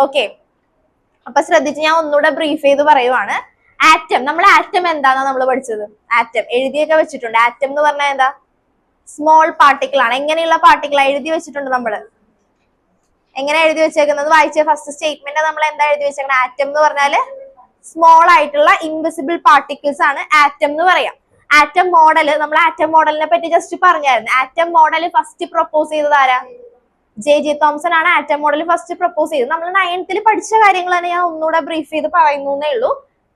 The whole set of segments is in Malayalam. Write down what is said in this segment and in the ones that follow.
ഓക്കെ, അപ്പൊ ശ്രദ്ധിച്ച് ഞാൻ ഒന്നുകൂടെ ബ്രീഫ് ചെയ്ത് പറയുവാണ്. ആറ്റം, നമ്മൾ ആറ്റം എന്താണെന്നാ നമ്മൾ പഠിച്ചത്? ആറ്റം എഴുതിയൊക്കെ വെച്ചിട്ടുണ്ട്. ആറ്റം എന്ന് പറഞ്ഞാൽ എന്താ? സ്മോൾ പാർട്ടിക്കിൾ ആണ്. എങ്ങനെയുള്ള പാർട്ടിക്കിൾ എഴുതി വെച്ചിട്ടുണ്ട് നമ്മള്? എങ്ങനെ എഴുതി വെച്ചേക്കുന്നത്? വായിച്ച ഫസ്റ്റ് സ്റ്റേറ്റ്മെന്റ് നമ്മൾ എന്താ എഴുതി വെച്ചേക്കുന്നത്? ആറ്റം എന്ന് പറഞ്ഞാല് സ്മോൾ ആയിട്ടുള്ള ഇൻവിസിബിൾ പാർട്ടിക്കിൾസ് ആണ് ആറ്റം എന്ന് പറയാം. ആറ്റം മോഡൽ, നമ്മൾ ആറ്റം മോഡലിനെ പറ്റി ജസ്റ്റ് പറഞ്ഞായിരുന്നു. ആറ്റം മോഡൽ ഫസ്റ്റ് പ്രൊപ്പോസ് ചെയ്തത് ആരാ? ജെ തോംസൺ ആണ് ആറ്റം മോഡൽ ഫസ്റ്റ് പ്രൊപ്പോസ് ചെയ്തത്. നമ്മൾ 9th പഠിച്ച കാര്യങ്ങൾ തന്നെ ഞാൻ ഒന്നുകൂടെ ബ്രീഫ് ചെയ്ത് പറയുന്നേ ഉള്ളൂ.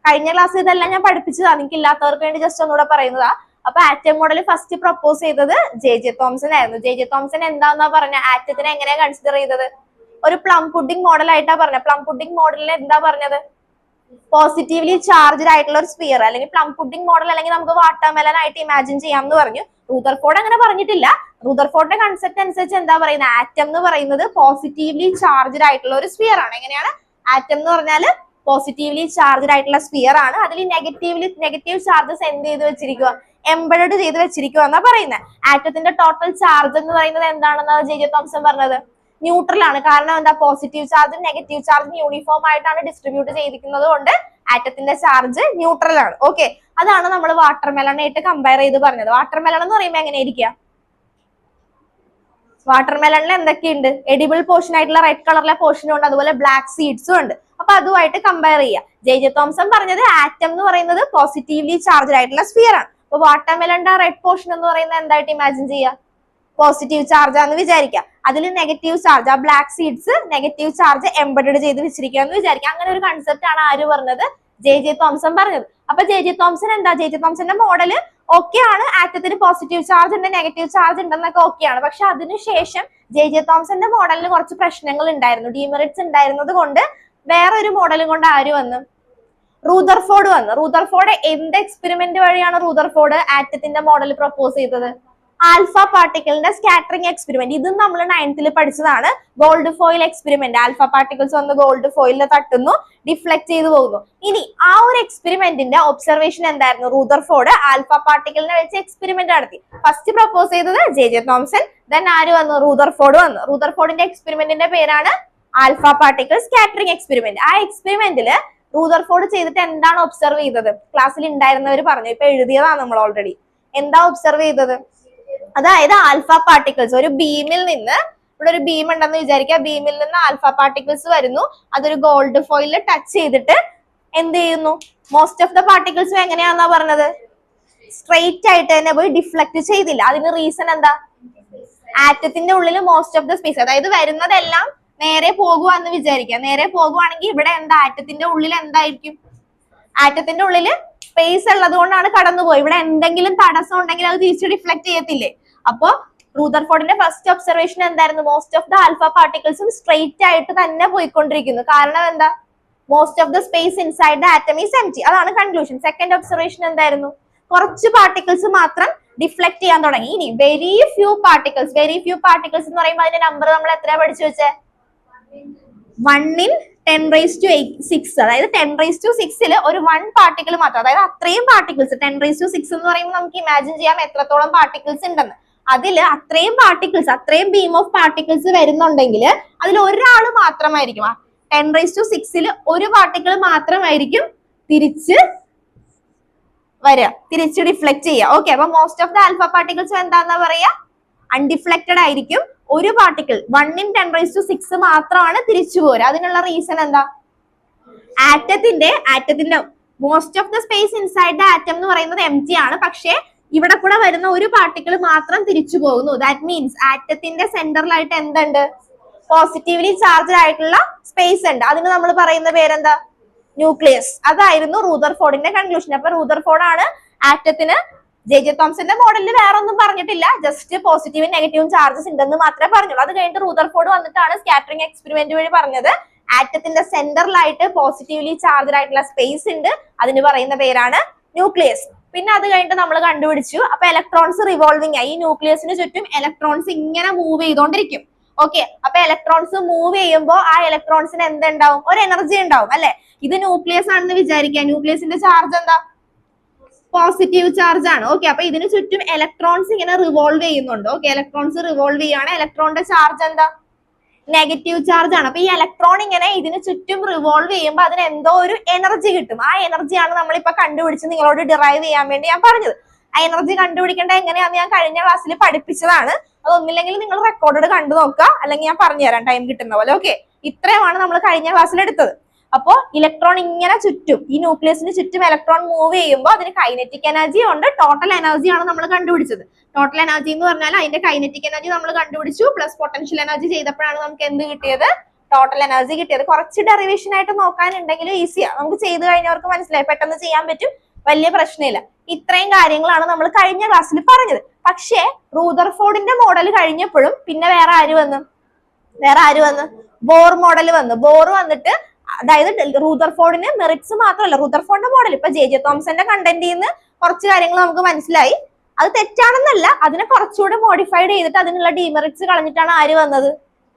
കഴിഞ്ഞ ക്ലാസ് ഇതെല്ലാം ഞാൻ പഠിപ്പിച്ചതാ, നിങ്ങൾക്ക് ഇല്ലാത്തവർക്ക് വേണ്ടി ജസ്റ്റ് ഒന്നുകൂടെ പറയുന്നതാ. അപ്പൊ ആറ്റം മോഡൽ ഫസ്റ്റ് പ്രൊപ്പോസ് ചെയ്തത് ജെ തോംസൺ ആയിരുന്നു. ജെ തോംസൺ എന്താന്നാ പറഞ്ഞ? ആറ്റത്തിനെ എങ്ങനെയാ കൺസിഡർ ചെയ്തത്? ഒരു പ്ലം പുഡിംഗ് മോഡൽ ആയിട്ടാ പറഞ്ഞത്. പ്ലം പുഡിംഗ് മോഡലിൽ എന്താ പറഞ്ഞത്? പോസിറ്റീവ്ലി ചാർജ്ഡ് ആയിട്ടുള്ള ഒരു സ്ഫിയർ, അല്ലെങ്കിൽ പ്ലം പുഡിംഗ് മോഡൽ, അല്ലെങ്കിൽ നമുക്ക് വാട്ടർമെലൻ ആയിട്ട് ഇമാജിൻ ചെയ്യാം എന്ന് പറഞ്ഞു. റൂദർഫോർഡ് അങ്ങനെ പറഞ്ഞിട്ടില്ല. റൂദർഫോർഡിന്റെ കൺസെപ്റ്റ് അനുസരിച്ച് എന്താ പറയുന്നത്? ആറ്റം എന്ന് പറയുന്നത് പോസിറ്റീവ്ലി ചാർജ്ഡ് ആയിട്ടുള്ള ഒരു സ്ഫിയർ ആണ്. എങ്ങനെയാണ്? ആറ്റം എന്ന് പറഞ്ഞാൽ പോസിറ്റീവ്ലി ചാർജ്ഡ് ആയിട്ടുള്ള സ്ഫിയർ ആണ്. അതിൽ നെഗറ്റീവ് ചാർജസ് എന്ത് ചെയ്ത് വെച്ചിരിക്കുക? എംബഡഡ് ചെയ്ത് വെച്ചിരിക്കുക എന്നാ പറയുന്നത്. ആറ്റത്തിന്റെ ടോട്ടൽ ചാർജ് എന്ന് പറയുന്നത് എന്താണെന്നാണ് ജെ തോംസൺ പറഞ്ഞത്? ന്യൂട്രൽ ആണ്. കാരണം എന്താ? പോസിറ്റീവ് ചാർജും നെഗറ്റീവ് ചാർജും യൂണിഫോം ആയിട്ടാണ് ഡിസ്ട്രിബ്യൂട്ട് ചെയ്തിരിക്കുന്നത് കൊണ്ട് ആറ്റത്തിന്റെ ചാർജ് ന്യൂട്രൽ ആണ്. ഓക്കെ, അതാണ് നമ്മൾ വാട്ടർമെലനായിട്ട് കമ്പയർ ചെയ്ത് പറഞ്ഞത്. വാട്ടർമെലൺ എന്ന് പറയുമ്പോൾ എങ്ങനെ ഇരിക്കുക? വാട്ടർമെലണിൽ എന്തൊക്കെയുണ്ട്? എഡിബിൾ പോർഷൻ ആയിട്ടുള്ള റെഡ് കളറിലെ പോർഷനും ഉണ്ട്, അതുപോലെ ബ്ലാക്ക് സീഡ്സും ഉണ്ട്. അപ്പൊ അതുമായിട്ട് കമ്പയർ ചെയ്യാം. ജെ തോംസൺ പറഞ്ഞത് ആറ്റം എന്ന് പറയുന്നത് പോസിറ്റീവ്ലി ചാർജ്ഡ് ആയിട്ടുള്ള സ്ഫിയർ ആണ്. അപ്പൊ വാട്ടർമെലന്റെ റെഡ് പോർഷൻ എന്ന് പറയുന്നത് എന്തായിട്ട് ഇമാജിൻ ചെയ്യുക? പോസിറ്റീവ് ചാർജ് ആണെന്ന് വിചാരിക്കാം. അതിൽ നെഗറ്റീവ് ചാർജ്, ആ black seeds negative charge embedded ചെയ്ത് വെച്ചിരിക്കുക എന്ന് വിചാരിക്കാം. അങ്ങനെ ഒരു കൺസെപ്റ്റ് ആണ് ആര് പറഞ്ഞത്? ജെ തോംസൺ പറഞ്ഞത്. അപ്പൊ ജെ തോംസൺ എന്താ? ജെ തോംസന്റെ മോഡല് ഓക്കെ ആണ്. ആറ്റത്തിന് പോസിറ്റീവ് ചാർജ് ഉണ്ട്, നെഗറ്റീവ് ചാർജ് ഉണ്ടെന്നൊക്കെ ഓക്കെയാണ്. പക്ഷെ അതിനുശേഷം ജെ തോംസന്റെ മോഡലിന് കുറച്ച് പ്രശ്നങ്ങൾ ഉണ്ടായിരുന്നു, ഡീമെറിറ്റ്സ് ഉണ്ടായിരുന്നത് കൊണ്ട് വേറൊരു മോഡലും കൊണ്ട് ആര് വന്നു? റൂദർഫോർഡ് വന്നു. റൂദർഫോർഡ് എന്ത് എക്സ്പെരിമെന്റ് വഴിയാണ് റൂദർഫോർഡ് ആറ്റത്തിന്റെ മോഡൽ പ്രൊപ്പോസ് ചെയ്തത്? ആൽഫ പാർട്ടിക്കിളിന്റെ സ്കാറ്ററിംഗ് എക്സ്പെരിമെന്റ്. ഇതും നമ്മൾ 9th പഠിച്ചതാണ്. Gold foil experiment. Alpha particles വന്ന് ഗോൾഡ് ഫോയിലിൽ തട്ടുന്നു, ഡിഫ്ലക്ട് ചെയ്തു പോകുന്നു. ഇനി ആ ഒരു എക്സ്പെരിമെന്റിന്റെ ഒബ്സർവേഷൻ എന്തായിരുന്നു? റൂദർഫോർഡ് ആൽഫ പാർട്ടിക്കിളിനെ വെച്ച് എക്സ്പെരിമെന്റ് നടത്തി. ഫസ്റ്റ് പ്രൊപ്പോസ് ചെയ്തത് ജെ തോംസൺ, ദെൻ ആര് വന്നു? റൂദർഫോർഡ് വന്നു. റൂദർഫോർഡിന്റെ എക്സ്പെരിമെന്റിന്റെ പേരാണ് ആൽഫ പാർട്ടിക്കിൾ സ്കാറ്ററിംഗ് എക്സ്പെരിമെന്റ്. ആ എക്സ്പെരിമെന്റില് റൂദർഫോർഡ് ചെയ്തിട്ട് എന്താണ് ഒബ്സർവ് ചെയ്തത്? ക്ലാസ്സിൽ ഉണ്ടായിരുന്നവർ പറഞ്ഞു, ഇപ്പൊ എഴുതിയതാണ് നമ്മൾ ഓൾറെഡി. എന്താ ഒബ്സർവ് ചെയ്തത്? അതായത് ആൽഫ പാർട്ടിക്കിൾസ് ഒരു ബീമിൽ നിന്ന്, ഇവിടെ ഒരു ബീം ഉണ്ടെന്ന് വിചാരിക്കുക, ബീമിൽ നിന്ന് ആൽഫ പാർട്ടിക്കിൾസ് വരുന്നു. അതൊരു ഗോൾഡ് ഫോയിലിൽ ടച്ച് ചെയ്തിട്ട് എന്ത് ചെയ്യുന്നു? മോസ്റ്റ് ഓഫ് ദ പാർട്ടിക്കിൾസും എങ്ങനെയാണെന്നാ പറഞ്ഞത്? സ്ട്രെയിറ്റ് ആയിട്ട് തന്നെ പോയി ഡിഫ്ലക്ട് ചെയ്തില്ല. അതിന് റീസൺ എന്താ? ആറ്റത്തിന്റെ ഉള്ളിൽ മോസ്റ്റ് ഓഫ് ദ സ്പേസ്, അതായത് വരുന്നതെല്ലാം നേരെ പോകുവാന്ന് വിചാരിക്കുക. നേരെ പോകുവാണെങ്കിൽ ഇവിടെ എന്താ? ആറ്റത്തിന്റെ ഉള്ളിൽ എന്തായിരിക്കും? ആറ്റത്തിന്റെ ഉള്ളില് സ്പേസ് ഉള്ളത് കൊണ്ടാണ് കടന്നുപോയി. ഇവിടെ എന്തെങ്കിലും തടസ്സം ഉണ്ടെങ്കിൽ അത് തിരിച്ച് ഡിഫ്ലക്ട് ചെയ്യത്തില്ലേ? അപ്പോ റൂദർഫോർഡിന്റെ ഫസ്റ്റ് ഒബ്സർവേഷൻ എന്തായിരുന്നു? മോസ്റ്റ് ഓഫ് ദ ആൽഫ പാർട്ടിക്കിൾസും സ്ട്രെയിറ്റ് ആയിട്ട് തന്നെ പോയിക്കൊണ്ടിരിക്കുന്നു. കാരണം എന്താ? Most of the space inside the atom is empty. അതാണ് കൺക്ലൂഷൻ. സെക്കൻഡ് ഒബ്സർവേഷൻ എന്തായിരുന്നു? കുറച്ച് പാർട്ടിക്കിൾസ് മാത്രം ഡിഫ്ലക്ട് ചെയ്യാൻ തുടങ്ങി. ഇനി വെരി ഫ്യൂ പാർട്ടിക്കിൾസ് എന്ന് പറയുമ്പോൾ അതിന്റെ നമ്പർ നമ്മൾ എത്രയാ പഠിച്ചു വെച്ചേ? 1 in 10⁻⁶. അതായത് 10⁻⁶ ഒരു 1 പാർട്ടിക്കിൾ മാത്രം, അതായത് അത്രയും പാർട്ടിക്കിൾസ് 10⁻⁶ എന്ന് പറയുമ്പോൾ നമുക്ക് ഇമാജിൻ ചെയ്യാം എത്രത്തോളം പാർട്ടിക്കിൾസ് ഉണ്ടെന്ന്. അതിൽ അത്രയും പാർട്ടിക്കിൾസ്, അത്രയും ബീം ഓഫ് പാർട്ടിക്കിൾസ് വരുന്നുണ്ടെങ്കിൽ അതിൽ ഒരാൾ മാത്രമായിരിക്കും, 10⁻⁶ ഒരു പാർട്ടിക്കിൾ മാത്രമായിരിക്കും തിരിച്ച് വരിക, തിരിച്ച് ഡിഫ്ലക്ട് ചെയ്യുക. ഓക്കെ, അപ്പൊ most of the alpha particles എന്താന്നാ പറയാ? അൺഡിഫ്ലക്റ്റഡ് ആയിരിക്കും. ഒരു പാർട്ടിക്കിൾ 1 in 10⁻⁶ മാത്രമാണ് തിരിച്ചു പോരുക. അതിനുള്ള റീസൺ എന്താ? ആറ്റത്തിന്റെ most of the space inside the atom എന്ന് പറയുന്നത് എംപ്റ്റി ആണ്. പക്ഷേ ഇവിടെ കൂടെ വരുന്ന ഒരു പാർട്ടിക്കിൾ മാത്രം തിരിച്ചു പോകുന്നു. ദാറ്റ് മീൻസ് ആറ്റത്തിന്റെ സെന്ററിലായിട്ട് എന്തുണ്ട്? പോസിറ്റീവ്ലി ചാർജ് ആയിട്ടുള്ള സ്പേസ് ഉണ്ട്. അതിന് നമ്മൾ പറയുന്ന പേരെന്താ? ന്യൂക്ലിയസ്. അതായിരുന്നു റൂദർഫോർഡിന്റെ കൺക്ലൂഷൻ. അപ്പൊ റൂദർഫോർഡ് ആണ് ആറ്റത്തിന്, ജെ തോംസന്റെ മോഡലിൽ വേറെ ഒന്നും പറഞ്ഞിട്ടില്ല, ജസ്റ്റ് പോസിറ്റീവും നെഗറ്റീവും ചാർജസ് ഉണ്ടെന്ന് മാത്രമേ പറഞ്ഞുള്ളൂ. അത് കഴിഞ്ഞിട്ട് റൂദർഫോർഡ് വന്നിട്ടാണ് സ്കാറ്ററിംഗ് എക്സ്പെരിമെന്റ് വഴി പറഞ്ഞത് ആറ്റത്തിന്റെ സെന്ററിലായിട്ട് പോസിറ്റീവ്ലി ചാർജ് ആയിട്ടുള്ള സ്പേസ് ഉണ്ട്, അതിന് പറയുന്ന പേരാണ് ന്യൂക്ലിയസ്. പിന്നെ അത് കഴിഞ്ഞിട്ട് നമ്മൾ കണ്ടുപിടിച്ചു, അപ്പൊ ഇലക്ട്രോൺസ് റിവോൾവിംഗ് ആയി. ഈ ന്യൂക്ലിയസിന് ചുറ്റും ഇലക്ട്രോൺസ് ഇങ്ങനെ മൂവ് ചെയ്തോണ്ടിരിക്കും. ഓക്കെ, അപ്പൊ ഇലക്ട്രോൺസ് മൂവ് ചെയ്യുമ്പോൾ ആ ഇലക്ട്രോൺസിന് എന്തുണ്ടാവും? ഒരു എനർജി ഉണ്ടാവും അല്ലെ? ഇത് ന്യൂക്ലിയസ് ആണെന്ന് വിചാരിക്കുക. ന്യൂക്ലിയസിന്റെ ചാർജ് എന്താ? പോസിറ്റീവ് ചാർജ് ആണ്. ഓക്കെ, അപ്പൊ ഇതിന് ചുറ്റും ഇലക്ട്രോൺസ് ഇങ്ങനെ റിവോൾവ് ചെയ്യുന്നുണ്ട്. ഓക്കെ, ഇലക്ട്രോൺസ് റിവോൾവ് ചെയ്യാണ്. ഇലക്ട്രോണിന്റെ ചാർജ് എന്താ? നെഗറ്റീവ് ചാർജ് ആണ്. അപ്പൊ ഈ ഇലക്ട്രോൺ ഇങ്ങനെ ഇതിന് ചുറ്റും റിവോൾവ് ചെയ്യുമ്പോൾ അതിന് എന്തോ ഒരു എനർജി കിട്ടും. ആ എനർജിയാണ് നമ്മളിപ്പോ കണ്ടുപിടിച്ച് നിങ്ങളോട് ഡിറൈവ് ചെയ്യാൻ വേണ്ടി ഞാൻ പറഞ്ഞത്. ആ എനർജി കണ്ടുപിടിക്കേണ്ട എങ്ങനെയാന്ന് ഞാൻ കഴിഞ്ഞ ക്ലാസ്സിൽ പഠിപ്പിച്ചതാണ്. അതൊന്നില്ലെങ്കിൽ നിങ്ങൾ റെക്കോർഡ് കണ്ടു നോക്കുക, അല്ലെങ്കിൽ ഞാൻ പറഞ്ഞുതരാം ടൈം കിട്ടുന്ന പോലെ. ഓക്കെ, ഇത്രയുമാണ് നമ്മൾ കഴിഞ്ഞ ക്ലാസ്സിൽ എടുത്തത്. അപ്പോ ഇലക്ട്രോൺ ഇങ്ങനെ ചുറ്റും ഈ ന്യൂക്ലിയസിന് ചുറ്റും ഇലക്ട്രോൺ മൂവ് ചെയ്യുമ്പോൾ അതിന് കൈനറ്റിക് എനർജി ഉണ്ട്, ടോട്ടൽ എനർജിയാണ് നമ്മൾ കണ്ടുപിടിച്ചത്. ടോട്ടൽ എനർജി എന്ന് പറഞ്ഞാൽ അതിന്റെ കൈനറ്റിക് എനർജി നമ്മൾ കണ്ടുപിടിച്ചു, പ്ലസ് പൊട്ടൻഷ്യൽ എനർജി ചെയ്തപ്പോഴാണ് നമുക്ക് എന്ത് കിട്ടിയത്? ടോട്ടൽ എനർജി കിട്ടിയത്. കുറച്ച് ഡെറിവേഷൻ ആയിട്ട് നോക്കാനുണ്ടെങ്കിലും ഈസിയാ, നമുക്ക് ചെയ്ത് കഴിഞ്ഞവർക്ക് മനസ്സിലായി, പെട്ടെന്ന് ചെയ്യാൻ പറ്റും, വലിയ പ്രശ്നമില്ല. ഇത്രയും കാര്യങ്ങളാണ് നമ്മൾ കഴിഞ്ഞ ക്ലാസ്സിൽ പറഞ്ഞത്. പക്ഷേ റൂദർഫോർഡിന്റെ മോഡൽ കഴിഞ്ഞപ്പോഴും പിന്നെ വേറെ ആര് വന്നു? ബോർ മോഡൽ വന്നു. ബോർ വന്നിട്ട് അതായത് റൂദർഫോർഡിന് മെറിറ്റ്സ് മാത്രമല്ല, റൂദർഫോർഡിന്റെ മോഡൽ ഇപ്പൊ ജെ തോംസന്റെ കണ്ടന്റിൽ നിന്ന് കുറച്ച് കാര്യങ്ങൾ നമുക്ക് മനസ്സിലായി. അത് തെറ്റാണെന്നല്ല, അതിനെ കുറച്ചുകൂടെ മോഡിഫൈഡ് ചെയ്തിട്ട് അതിനുള്ള ഡിമെറിറ്റ്സ് കളഞ്ഞിട്ടാണ് ആര് വന്നത്?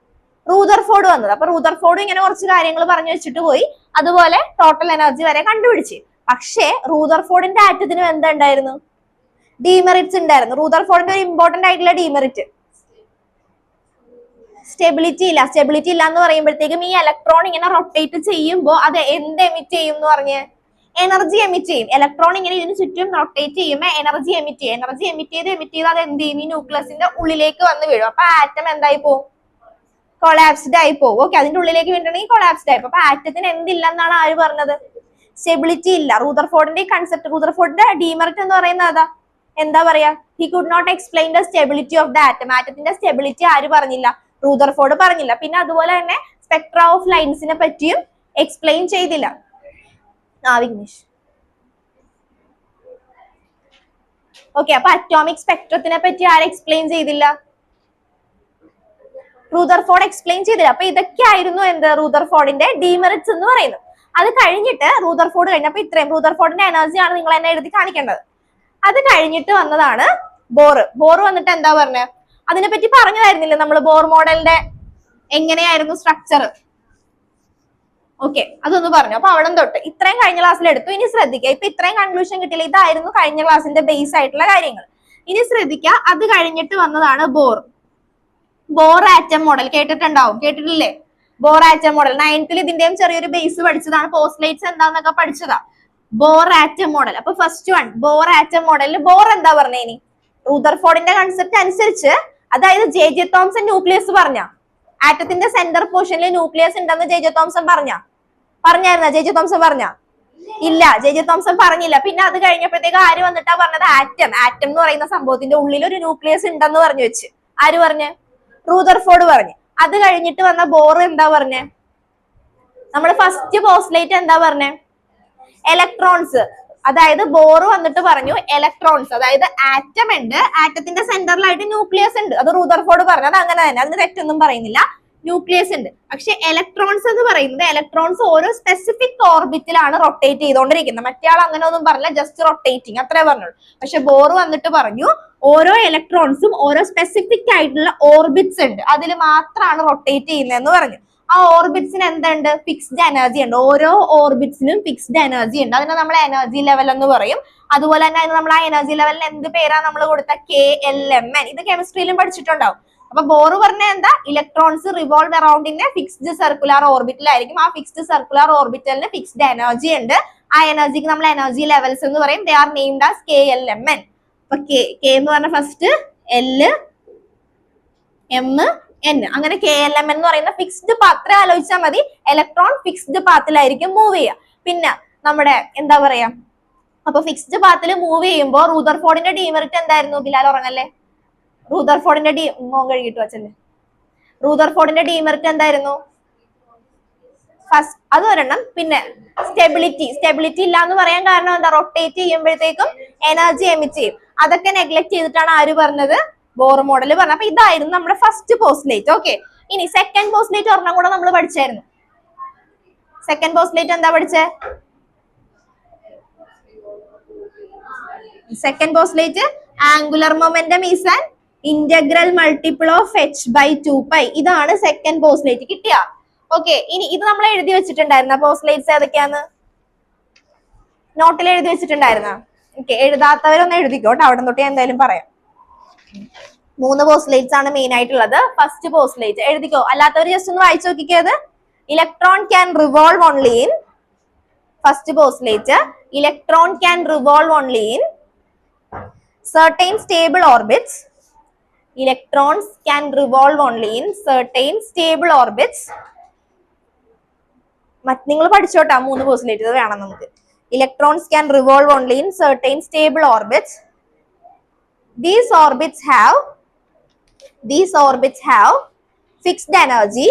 റൂദർഫോർഡ് വന്നത്. അപ്പൊ റൂദർഫോർഡ് ഇങ്ങനെ കുറച്ച് കാര്യങ്ങൾ പറഞ്ഞു വെച്ചിട്ട് പോയി, അതുപോലെ ടോട്ടൽ എനർജി വരെ കണ്ടുപിടിച്ച്. പക്ഷേ റൂദർഫോർഡിന്റെ ആറ്റത്തിന് എന്തുണ്ടായിരുന്നു? ഡിമെറിറ്റ്സ് ഉണ്ടായിരുന്നു. റൂദർഫോർഡിന്റെ ഒരു ഇമ്പോർട്ടന്റ് ആയിട്ടുള്ള ഡിമെറിറ്റ് സ്റ്റെബിലിറ്റി ഇല്ല. സ്റ്റെബിലിറ്റി ഇല്ല എന്ന് പറയുമ്പോഴത്തേക്കും ഈ ഇലക്ട്രോൺ ഇങ്ങനെ റൊട്ടേറ്റ് ചെയ്യുമ്പോൾ അത് എന്ത് എമിറ്റ് ചെയ്യും എന്ന് പറഞ്ഞ്? എനർജി എമിറ്റ് ചെയ്യും. ഇലക്ട്രോൺ ഇങ്ങനെ ഇതിന് ചുറ്റും റൊട്ടേറ്റ് ചെയ്യുമ്പോൾ എനർജി എമിറ്റ് ചെയ്യും. എനർജി എമിറ്റ് ചെയ്ത് അത് എന്ത് ചെയ്യും? ഈ ന്യൂക്ലിയസിന്റെ ഉള്ളിലേക്ക് വന്ന് വീഴും. അപ്പൊ ആറ്റം എന്തായി പോകും? കൊളാപ്സ്ഡ് ആയി പോകും. ഓക്കെ, അതിന്റെ ഉള്ളിലേക്ക് വീണിട്ടുണ്ടെങ്കിൽ കൊളാപ്സ്ഡ് ആയി പോകും. അപ്പൊ ആറ്റത്തിന് എന്തില്ലെന്നാണ് ആര് പറഞ്ഞത്? സ്റ്റെബിലിറ്റി ഇല്ല. റൂദർഫോർഡിന്റെ കൺസെപ്റ്റ്, റൂദർഫോർഡിന്റെ ഡിമെറിറ്റ് എന്ന് പറയുന്നത് എന്താ പറയാ? He could not explain the stability of the atom. ആറ്റത്തിന്റെ സ്റ്റെബിലിറ്റി ആര് പറഞ്ഞില്ല? റൂദർഫോർഡ് പറഞ്ഞില്ല. പിന്നെ അതുപോലെ തന്നെ സ്പെക്ട്ര ഓഫ് ലൈൻസിനെ പറ്റിയും എക്സ്പ്ലെയിൻ ചെയ്തില്ല. വിഘ്നേഷ്. ഓക്കെ, അപ്പൊ അറ്റോമിക് സ്പെക്ട്രത്തിനെ പറ്റി ആരെ എക്സ്പ്ലെയിൻ ചെയ്തില്ല? റൂദർഫോർഡ് എക്സ്പ്ലെയിൻ ചെയ്തില്ല. അപ്പൊ ഇതൊക്കെയായിരുന്നു എന്ത്? റൂദർഫോർഡിന്റെ ഡിമെറിറ്റ്സ് എന്ന് പറയുന്നത്. അത് കഴിഞ്ഞിട്ട് റൂദർഫോർഡ് കഴിഞ്ഞപ്പോ ഇത്രയും റൂദർഫോർഡിന്റെ എനർജിയാണ് നിങ്ങൾ എന്നെ എഴുതി കാണിക്കേണ്ടത്. അത് കഴിഞ്ഞിട്ട് വന്നതാണ് ബോർ. ബോർ വന്നിട്ട് എന്താ പറഞ്ഞത്? അതിനെപ്പറ്റി പറഞ്ഞതായിരുന്നില്ല നമ്മൾ, ബോർ മോഡലിന്റെ എങ്ങനെയായിരുന്നു സ്ട്രക്ചർ? ഓക്കെ, അതൊന്ന് പറഞ്ഞു. അപ്പൊ അവിടെ തൊട്ട് ഇത്രയും കഴിഞ്ഞ ക്ലാസ്സിൽ എടുത്തു. ഇനി ശ്രദ്ധിക്കുക, ഇപ്പൊ ഇത്രയും കൺക്ലൂഷൻ കിട്ടിയില്ല. ഇതായിരുന്നു കഴിഞ്ഞ ക്ലാസ്സിന്റെ ബേസ് ആയിട്ടുള്ള കാര്യങ്ങൾ. ഇനി ശ്രദ്ധിക്കുക, അത് കഴിഞ്ഞിട്ട് വന്നതാണ് ബോർ. ബോർ ആറ്റം മോഡൽ കേട്ടിട്ടില്ലേ? ബോർ ആറ്റം മോഡൽ 9th ഇതിന്റെയും ചെറിയൊരു ബേസ് പഠിച്ചതാണ്. പോസ്റ്റ്ലേറ്റ്സ് എന്താന്നൊക്കെ പഠിച്ചതാ. Bore atom model. അപ്പൊ ഫസ്റ്റ് വൺ ബോർ ആറ്റം മോഡലിൽ ബോർ എന്താ പറഞ്ഞേ? ഇനി റൂദർഫോർഡിന്റെ കൺസെപ്റ്റ് അനുസരിച്ച്, അതായത് ജെ തോംസൺ ന്യൂക്ലിയസ് പറഞ്ഞ ആറ്റത്തിന്റെ സെന്റർ പോർഷനിൽ ന്യൂക്ലിയസ് ഉണ്ടെന്ന് ജെ തോംസൺ പറഞ്ഞായിരുന്ന? ജെ തോംസൺ ഇല്ല, ജെ തോംസൺ പറഞ്ഞില്ല. പിന്നെ അത് കഴിഞ്ഞപ്പോഴത്തേക്ക് ആര് വന്നിട്ടാ പറഞ്ഞത്? ആറ്റം എന്ന് പറയുന്ന സംഭവത്തിന്റെ ഉള്ളിൽ ഒരു ന്യൂക്ലിയസ് ഉണ്ടെന്ന് പറഞ്ഞു വെച്ച്. ആര് പറഞ്ഞ്? റൂദർഫോർഡ് പറഞ്ഞു. അത് കഴിഞ്ഞിട്ട് വന്ന ബോർ എന്താ പറഞ്ഞേ? നമ്മൾ ഫസ്റ്റ് പോസ്റ്റ്ലേറ്റ് എന്താ പറഞ്ഞേ? ഇലക്ട്രോൺസ്. അതായത് ബോർ വന്നിട്ട് പറഞ്ഞു ഇലക്ട്രോൺസ്, അതായത് ആറ്റം ഉണ്ട്, ആറ്റത്തിന്റെ സെന്ററിലായിട്ട് ന്യൂക്ലിയസ് ഉണ്ട്. അത് റൂദർഫോർഡ് പറഞ്ഞു. അത് അങ്ങനെ തന്നെ, അതിന് തെറ്റൊന്നും പറയുന്നില്ല. ന്യൂക്ലിയസ് ഉണ്ട്. പക്ഷെ ഇലക്ട്രോൺസ് എന്ന് പറയുന്നത്, ഇലക്ട്രോൺസ് ഓരോ സ്പെസിഫിക് ഓർബിറ്റിലാണ് റൊട്ടേറ്റ് ചെയ്തുകൊണ്ടിരിക്കുന്നത്. മറ്റേ ആൾ അങ്ങനെ ഒന്നും പറഞ്ഞില്ല, ജസ്റ്റ് റൊട്ടേറ്റിംഗ് അത്രേ പറഞ്ഞുള്ളൂ. പക്ഷെ ബോർ വന്നിട്ട് പറഞ്ഞു ഓരോ ഇലക്ട്രോൺസും ഓരോ സ്പെസിഫിക് ആയിട്ടുള്ള ഓർബിറ്റ്സ് ഉണ്ട്, അതിൽ മാത്രമാണ് റൊട്ടേറ്റ് ചെയ്യുന്നതെന്ന് പറഞ്ഞു. ആ ഓർബിറ്റ്സിന് എന്തുണ്ട്? ഫിക്സ്ഡ് എനർജി ഉണ്ട്. ഓരോ ഓർബിറ്റ്സിനും ഫിക്സ്ഡ് എനർജി ഉണ്ട്. അതിനെ നമ്മൾ എനർജി ലെവൽ എന്ന് പറയും. അതുപോലെ തന്നെ നമ്മൾ ആ എനർജി ലെവലിന് എന്ത് പേരാ നമ്മൾ കൊടുത്ത? KLMN. ഇത് കെമിസ്ട്രിയിലും പഠിച്ചിട്ടുണ്ടാവും. അപ്പൊ ബോർ പറഞ്ഞ എന്താ? Electrons revolve around in a fixed circular ഓർബിറ്റിലായിരിക്കും. ആ ഫിക്സ്ഡ് സർക്കുലർ ഓർബിറ്റലിന് ഫിക്സ്ഡ് എനർജി ഉണ്ട്. ആ എനർജിക്ക് നമ്മൾ എനർജി ലെവൽസ് എന്ന് പറയും. They are named as KLMN. അപ്പൊ K എന്ന് പറഞ്ഞ ഫസ്റ്റ്, L, M, N, അങ്ങനെ KLMN എന്ന് പറയുന്ന ഫിക്സ്ഡ് പാത്ത് ആലോചിച്ചാൽ മതി. ഇലക്ട്രോൺ ഫിക്സ്ഡ് പാത്തിലായിരിക്കും മൂവ് ചെയ്യുക. പിന്നെ നമ്മുടെ എന്താ പറയാ, അപ്പൊ ഫിക്സ്ഡ് പാത്തിൽ മൂവ് ചെയ്യുമ്പോൾ റൂദർഫോർഡിന്റെ ഡിമെറിറ്റ് എന്തായിരുന്നു? ബിലാൽ ഉറങ്ങല്ലേ. റൂദർഫോർഡിന്റെ മോൻ കഴുകിട്ട് വച്ചല്ലേ. റൂദർഫോർഡിന്റെ ഡിമെറിറ്റ് എന്തായിരുന്നു? ഫസ്റ്റ് അത് ഒരെണ്ണം. പിന്നെ സ്റ്റെബിലിറ്റി ഇല്ല എന്ന് പറയാൻ കാരണം എന്താ? റൊട്ടേറ്റ് ചെയ്യുമ്പോഴത്തേക്കും എനർജി എമിറ്റ് ചെയ്യും. അതൊക്കെ നെഗ്ലക്ട് ചെയ്തിട്ടാണ് ആര് പറഞ്ഞത്? ബോർ മോഡൽ പറഞ്ഞത്. അപ്പൊ ഇതായിരുന്നു നമ്മുടെ ഫസ്റ്റ് പോസ്റ്റ്ലേറ്റ്. ഓക്കെ, ഇനി സെക്കൻഡ് പോസ്റ്റ്ലേറ്റ് ഒരെണ്ണം കൂടെ നമ്മൾ പഠിച്ചായിരുന്നു. സെക്കൻഡ് പോസ്റ്റ്ലേറ്റ് എന്താ പഠിച്ചേ? Second postulate angular momentum is an integral multiple of h/2π. ഇതാണ് സെക്കൻഡ് പോസ്റ്റ്ലേറ്റ്. കിട്ടിയ? ഓക്കെ, ഇനി ഇത് നമ്മൾ എഴുതി വെച്ചിട്ടുണ്ടായിരുന്ന പോസ്റ്റ്ലേറ്റ്സ് ഏതൊക്കെയാന്ന് നോട്ടിൽ എഴുതി വെച്ചിട്ടുണ്ടായിരുന്ന? ഓക്കെ, എഴുതാത്തവരൊന്ന് എഴുതിക്കോട്ടെ, അവിടെ തൊട്ട് ഞാൻ എന്തായാലും പറയാം. 3 പോസ്റ്റ്ലേറ്റ്സ് ആണ് മെയിൻ ആയിട്ടുള്ളത്. ഫസ്റ്റ് പോസ്റ്റ്ലേറ്റ് എഴുതിക്കോ, അല്ലാത്തവർ ജസ്റ്റ് ഒന്ന് വായിച്ചു നോക്കിക്കത്. Electron can revolve only in first postulate. Electron can revolve only in certain stable orbits. Electrons can revolve only in certain stable orbits. നിങ്ങൾ പഠിച്ചോട്ടാ 3 പോസ്റ്റ്ലേറ്റ് ഇത് വേണം നമുക്ക്. Electrons can revolve only in certain stable orbits. These orbits have fixed energy.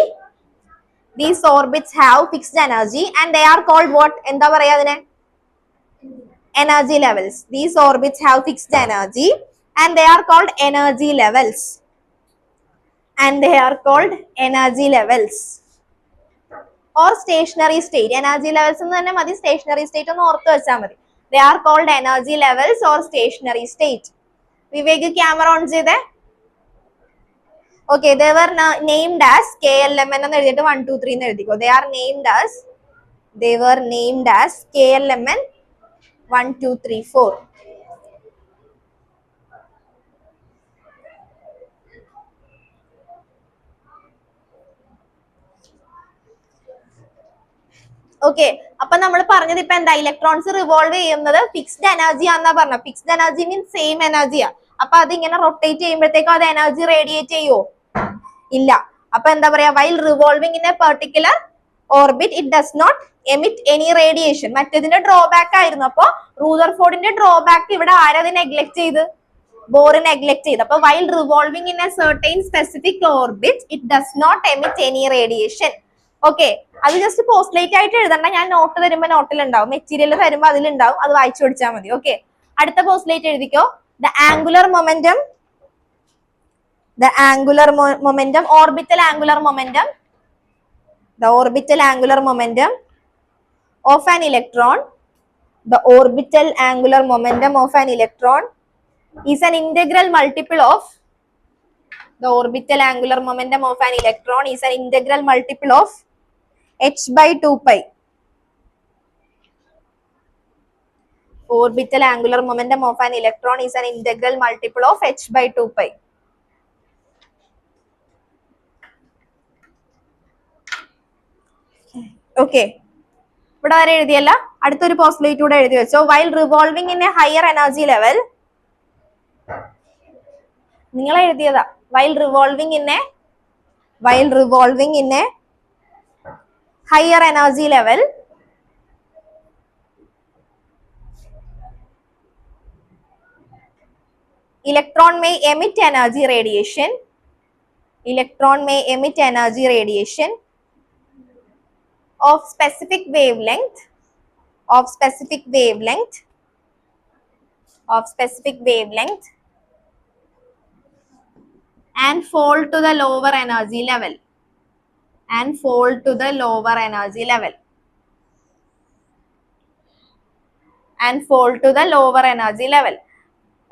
These orbits have fixed energy and they are called what? എന്താ പറയാ അതിനെ? Energy levels. These orbits have fixed energy and they are called energy levels. And they are called energy levels. Or stationary state. Energy levels എന്ന് തന്നെ മതി, stationary state ഒന്ന് ഓർത്ത് വെച്ചാൽ മതി. They are called energy levels or stationary state. Vivek camera on ചെയ്തേ. Okay, they were named as KLMN എന്ന് എഴുതിയിട്ട് 1 2 3 എന്ന് എഴുതിക്കോ. They were named as KLMN 1 2 3 4. Okay, അപ്പൊ നമ്മൾ പറഞ്ഞത് ഇപ്പൊ എന്താ, ഇലക്ട്രോൺസ് റിവോൾവ് ചെയ്യുന്നത് ഫിക്സ്ഡ് എനർജി ആണെന്നാ പറഞ്ഞ. ഫിക്സ്ഡ് എനർജി മീൻസ് സെയിം എനർജിയാ. അപ്പൊ അത് ഇങ്ങനെ റൊട്ടേറ്റ് ചെയ്യുമ്പോഴത്തേക്കും അത് എനർജി റേഡിയേറ്റ് ചെയ്യോ? ഇല്ല. അപ്പൊ എന്താ പറയാ, while revolving in a particular orbit it does not emit any radiation. മറ്റേതിന്റെ ഡ്രോബാക്ക് ആയിരുന്നു. അപ്പൊ റൂദർഫോർഡിന്റെ ഡ്രോബാക്ക് ഇവിടെ ആരത് നെഗ്ലെക്ട് ചെയ്ത്? ബോർ നെഗ്ലെക്ട് ചെയ്ത്. അപ്പൊ while revolving in a certain specific orbit it does not emit any radiation. Okay, അത് ജസ്റ്റ് പോസ്റ്റ്ലേറ്റ് ആയിട്ട് എഴുതണ്ട, ഞാൻ നോട്ട് തരുമ്പോ നോട്ടിൽ ഉണ്ടാവും, മെറ്റീരിയൽ തരുമ്പോ അതിലുണ്ടാവും, അത് വായിച്ചു പഠിച്ചാൽ മതി. ഓക്കെ, അടുത്ത പോസ്റ്റ്ലേറ്റ് എഴുതിക്കോ. The angular momentum orbital angular momentum of an electron is an integral multiple of h by 2 pi. Orbital angular momentum of an electron is an integral multiple of h by 2 pi. Okay, ഇവിടെ വരെ എഴുതിയല്ല. അടുത്തൊരു പോസ്റ്റ്ലേറ്റ് കൂടെ എഴുതി വെച്ചോ. While revolving in a higher energy level, നിങ്ങൾ എഴുതിയതാ. വൈൽ റിവോൾവിംഗ് ഇൻ എ higher energy level, electron may emit energy radiation. Of specific wavelength and fall to the lower energy level.